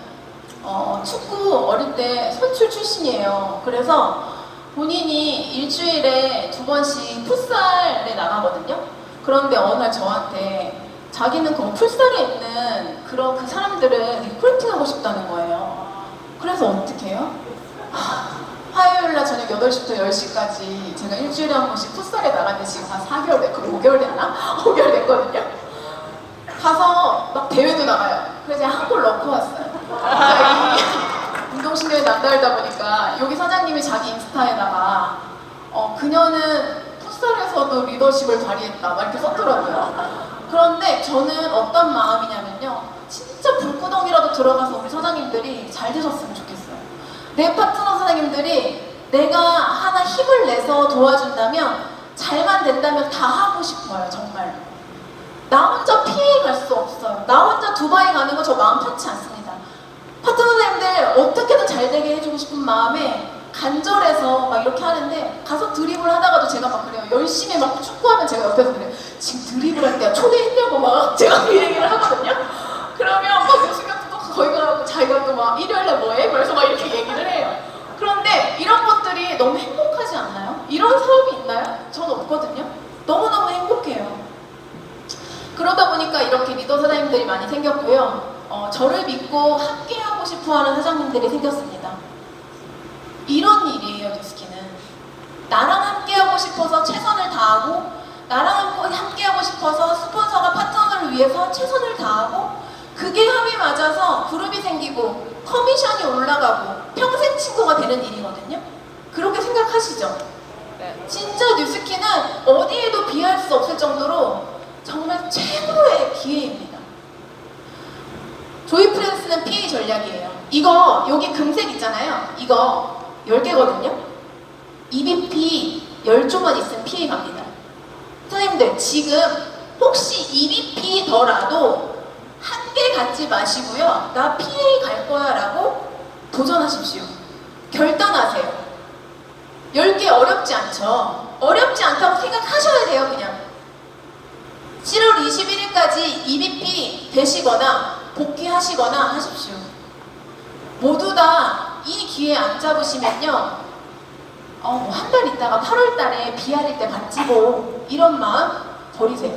S1: 축구 어릴 때 선출 출신이에요. 그래서 본인이 일주일에 2번씩 풋살에 나가거든요. 그런데 어느 날 저한테 자기는 그 풀살에 있는 그 사람들을 리크루팅 하고 싶다는 거예요. 그래서 어떻게 해요? 화요일날 저녁에 8시부터 10시까지 제가 일주일에 한 번씩 풋살에 나갔는데 지금 한 4개월 됐고 5개월 됐나? 5개월 됐거든요. 가서 막 대회도 나가요. 그래서 제가 한 골 넣고 왔어요. 그러니까 이 운동신경이 남다르다 보니까 여기 사장님이 자기 인스타에다가 그녀는 풋살에서도 리더십을 발휘했다 막 이렇게 썼더라고요. 그런데 저는 어떤 마음이냐면요, 진짜 불구덩이라도 들어가서 우리 사장님들이 잘 되셨으면 좋겠어요. 내 파트너 사장님들이 내가 하나 힘을 내서 도와준다면, 잘만 된다면 다 하고 싶어요. 정말 나 혼자 피해 갈 수 없어요. 나 혼자 두바이 가는 거 저 마음 편치 않습니다. 파트너 사장님들 어떻게든 잘 되게 해주고 싶은 마음에 간절해서 막 이렇게 하는데, 가서 드리블 하다가도 제가 막 그래요. 열심히 막 축구하면 제가 옆에서 그래요. 지금 드리블 할 때야 초대했냐고 막 제가 그 얘기를 하거든요. 그러면 막 요즘에 또 거기 가고 자기가 또 막 일요일에 뭐해? 그래서 막 이렇게 얘기를 해요. 그런데 이런 것들이 너무 행복하지 않나요? 이런 사업이 있나요? 전 없거든요. 너무너무 행복해요. 그러다 보니까 이렇게 리더 사장님들이 많이 생겼고요. 저를 믿고 함께 하고 싶어하는 사장님들이 생겼습니다. 이런 일이에요, 뉴스키는. 나랑 함께 하고 싶어서 최선을 다하고, 나랑 함께 하고 싶어서 스폰서가 파트너를 위해서 최선을 다하고, 그게 합이 맞아서 그룹이 생기고 커미션이 올라가고 평생 친구가 되는 일이거든요. 그렇게 생각하시죠? 네. 진짜 뉴스키는 어디에도 비할 수 없을 정도로 정말 최고의 기회입니다. 조이프렌스는 PA 전략이에요. 이거 여기 금색 있잖아요. 이거 10개거든요. EBP 10조만 있으면 PA 갑니다. 선생님들, 지금 혹시 EBP더라도 한 개 갖지 마시고요. 나 PA 갈 거야 라고 도전하십시오. 결단하세요. 10개 어렵지 않죠? 어렵지 않다고 생각하셔야 돼요. 그냥 7월 21일까지 EBP 되시거나 복귀하시거나 하십시오. 모두 다 이 기회 안 잡으시면요, 뭐 한 달 있다가 8월 달에 비할일 때 받지 뭐, 이런 마음 버리세요.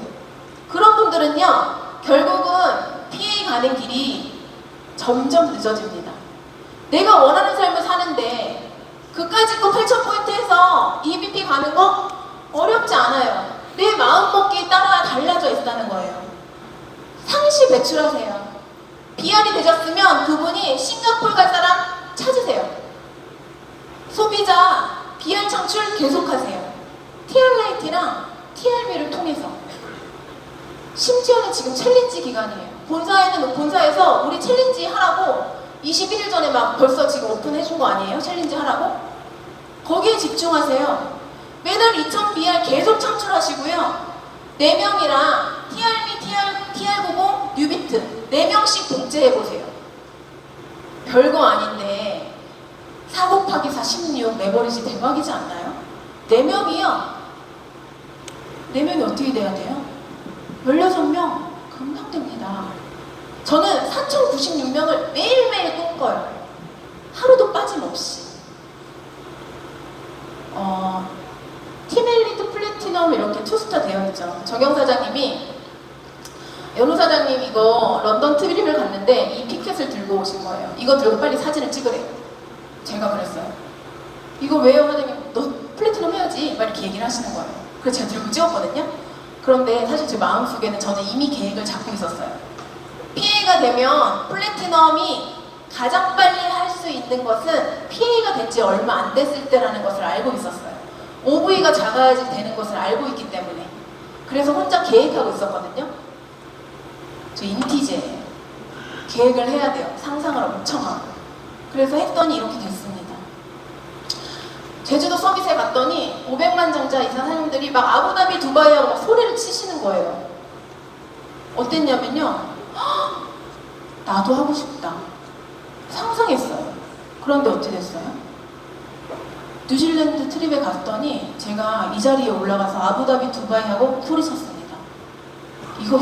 S1: 그런 분들은요, 결국은 PA 가는 길이 점점 늦어집니다. 내가 원하는 삶을 사는데 그까짓 거 8,000포인트 해서 EBP 가는 거 어렵지 않아요. 내 마음먹기에 따라 달라져 있다는 거예요. 상시 배출하세요. 비할이 되셨으면 그분이 싱가포르 갈 사람 찾으세요. 소비자 비할 창출 계속하세요. TR라이트랑 TRB를 통해서. 심지어는 지금 챌린지 기간이에요. 본사에서 우리 챌린지 하라고 21일 전에 막 벌써 지금 오픈해준 거 아니에요? 챌린지 하라고? 거기에 집중하세요. 매달 2000BR 계속 창출하시고요. 4명이랑 TRB, TR90, 뉴비트 4명씩 복제해보세요. 별거 아닌데 4 곱하기 4, 16 레버리지 대박이지 않나요? 4명이요. 4명이 어떻게 돼야 돼요? 16명 금방 됩니다. 저는 4,096명을 매일매일 꿈꿔요. 하루도 빠짐없이. 팀엘리트 플래티넘 이렇게 투스타 되어 있죠. 정영 사장님이, 연우 사장님 이거 런던 트립을 갔는데 이 피켓을 들고 오신 거예요. 이거 들고 빨리 사진을 찍으래요. 제가 그랬어요. 이거 왜요 사장님? 너 플래티넘 해야지. 막 이렇게 얘기를 하시는 거예요. 그래서 제가 들고 찍었거든요. 그런데 사실 제 마음속에는 저는 이미 계획을 잡고 있었어요. PA가 되면 플래티넘이 가장 빨리 할 수 있는 것은 PA가 된 지 얼마 안 됐을 때라는 것을 알고 있었어요. OV가 작아야지 되는 것을 알고 있기 때문에. 그래서 혼자 계획하고 있었거든요. 저 인티제예요. 계획을 해야 돼요. 상상을 엄청 하고. 그래서 했더니 이렇게 됐습니다. 제주도 서비스에 갔더니 500만 정자 이사 사장님들이 막 아부다비 두바이하고 막 소리를 치시는 거예요. 어땠냐면요, 나도 하고 싶다 상상했어요. 그런데 어떻게 됐어요? 뉴질랜드 트립에 갔더니 제가 이 자리에 올라가서 아부다비 두바이하고 소리쳤습니다. 이거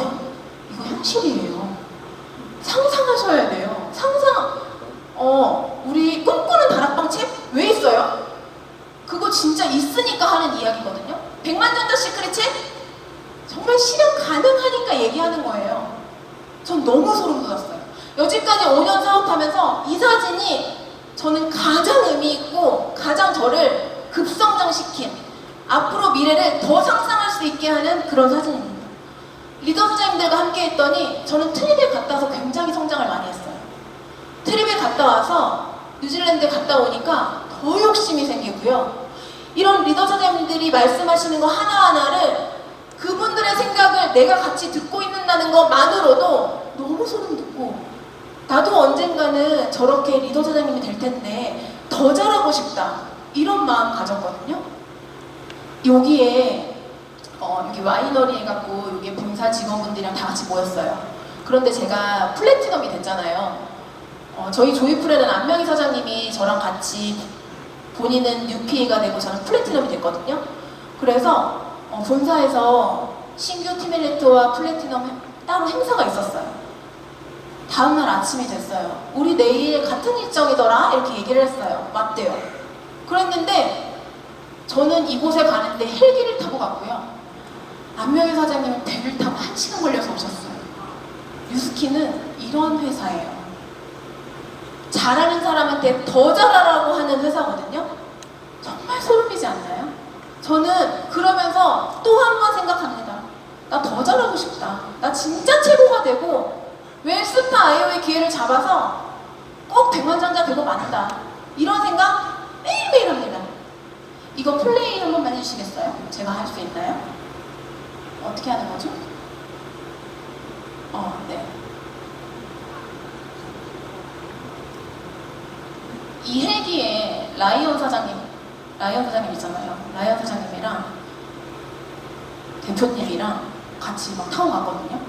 S1: 현실이에요. 상상하셔야 돼요. 우리 꿈꾸는 다락방 책 왜 있어요? 그거 진짜 있으니까 하는 이야기거든요. 100만 전자 시크릿 책 정말 실현 가능하니까 얘기하는 거예요. 전 너무 소름 돋았어요. 여지까지 5년 사업하면서 이 사진이 저는 가장 의미 있고 가장 저를 급성장시킨 앞으로 미래를 더 상상할 수 있게 하는 그런 사진입니다. 리더 선생님들과 함께 했더니 저는 트립에 갔다 와서 굉장히 성장을 많이 했어요. 트립에 갔다 와서 뉴질랜드에 갔다 오니까 더 욕심이 생기고요. 이런 리더 선생님들이 말씀하시는 거 하나하나를 그분들의 생각을 내가 같이 듣고 있는다는 것만으로도 너무 소름 돋고 나도 언젠가는 저렇게 리더 선생님이 될 텐데 더 잘하고 싶다 이런 마음 가졌거든요. 여기에 여기 와이너리 해갖고 여기 본사 직원분들이랑 다 같이 모였어요. 그런데 제가 플래티넘이 됐잖아요. 저희 조이풀에는 안명희 사장님이 저랑 같이 본인은 UPA가 되고 저는 플래티넘이 됐거든요. 그래서 본사에서 신규 티멜리트와 플래티넘 따로 행사가 있었어요. 다음날 아침이 됐어요. 우리 내일 같은 일정이더라 이렇게 얘기를 했어요. 맞대요. 그랬는데 저는 이곳에 가는데 헬기를 타고 갔고요. 안명희 사장님은 배를 타고 1시간 걸려서 오셨어요. 뉴스키는 이런 회사예요. 잘하는 사람한테 더 잘하라고 하는 회사거든요. 정말 소름이지 않나요? 저는 그러면서 또 한 번 생각합니다. 나 더 잘하고 싶다. 나 진짜 최고가 되고 웰스파 IO의 기회를 잡아서 꼭 백만장자 되고 만다. 이런 생각 매일매일 합니다. 이거 플레이 한 번만 해주시겠어요? 제가 할 수 있나요? 어떻게 하는 거죠? 네. 이 헬기에 라이언 사장님 있잖아요. 라이언 사장님이랑 대표님이랑 같이 막 타고 갔거든요.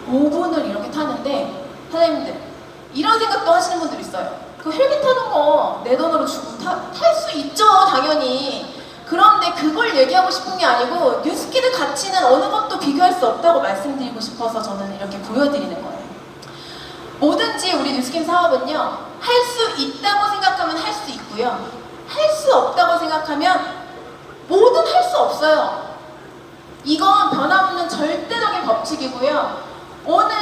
S1: 5분을 이렇게 타는데 사장님들 이런 생각도 하시는 분들 있어요. 그 헬기 타는 거 내 돈으로 주고 탈 수 있죠, 당연히. 그런데 그걸 얘기하고 싶은 게 아니고 뉴스키드 가치는 어느 것도 비교할 수 없다고 말씀드리고 싶어서 저는 이렇게 보여드리는 거예요. 뭐든지 우리 뉴스킨 사업은요, 할 수 있다고 생각하면 할 수 있고요, 할 수 없다고 생각하면 뭐든 할 수 없어요. 이건 변함없는 절대적인 법칙이고요. 오늘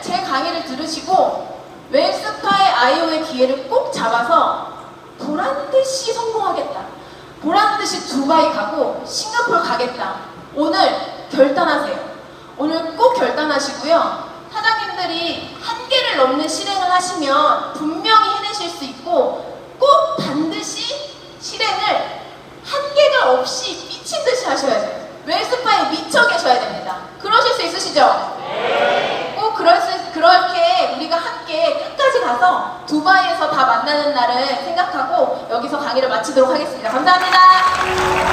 S1: 제 강의를 들으시고 웰스파의 IO의 기회를 꼭 잡아서 보란듯이 성공하겠다, 보란듯이 두바이 가고 싱가포르 가겠다, 오늘 결단하세요. 오늘 꼭 결단하시고요. 사장님들이 한계를 넘는 실행을 하시면 분명히 해내실 수 있고 꼭 반드시 실행을 한계가 없이 미친 듯이 하셔야 돼요. 웰스파에 미쳐 계셔야 됩니다. 그러실 수 있으시죠? 네. 꼭 그렇게 우리가 함께 끝까지 가서 두바이에서 다 만나는 날을 생각하고 여기서 강의를 마치도록 하겠습니다. 감사합니다.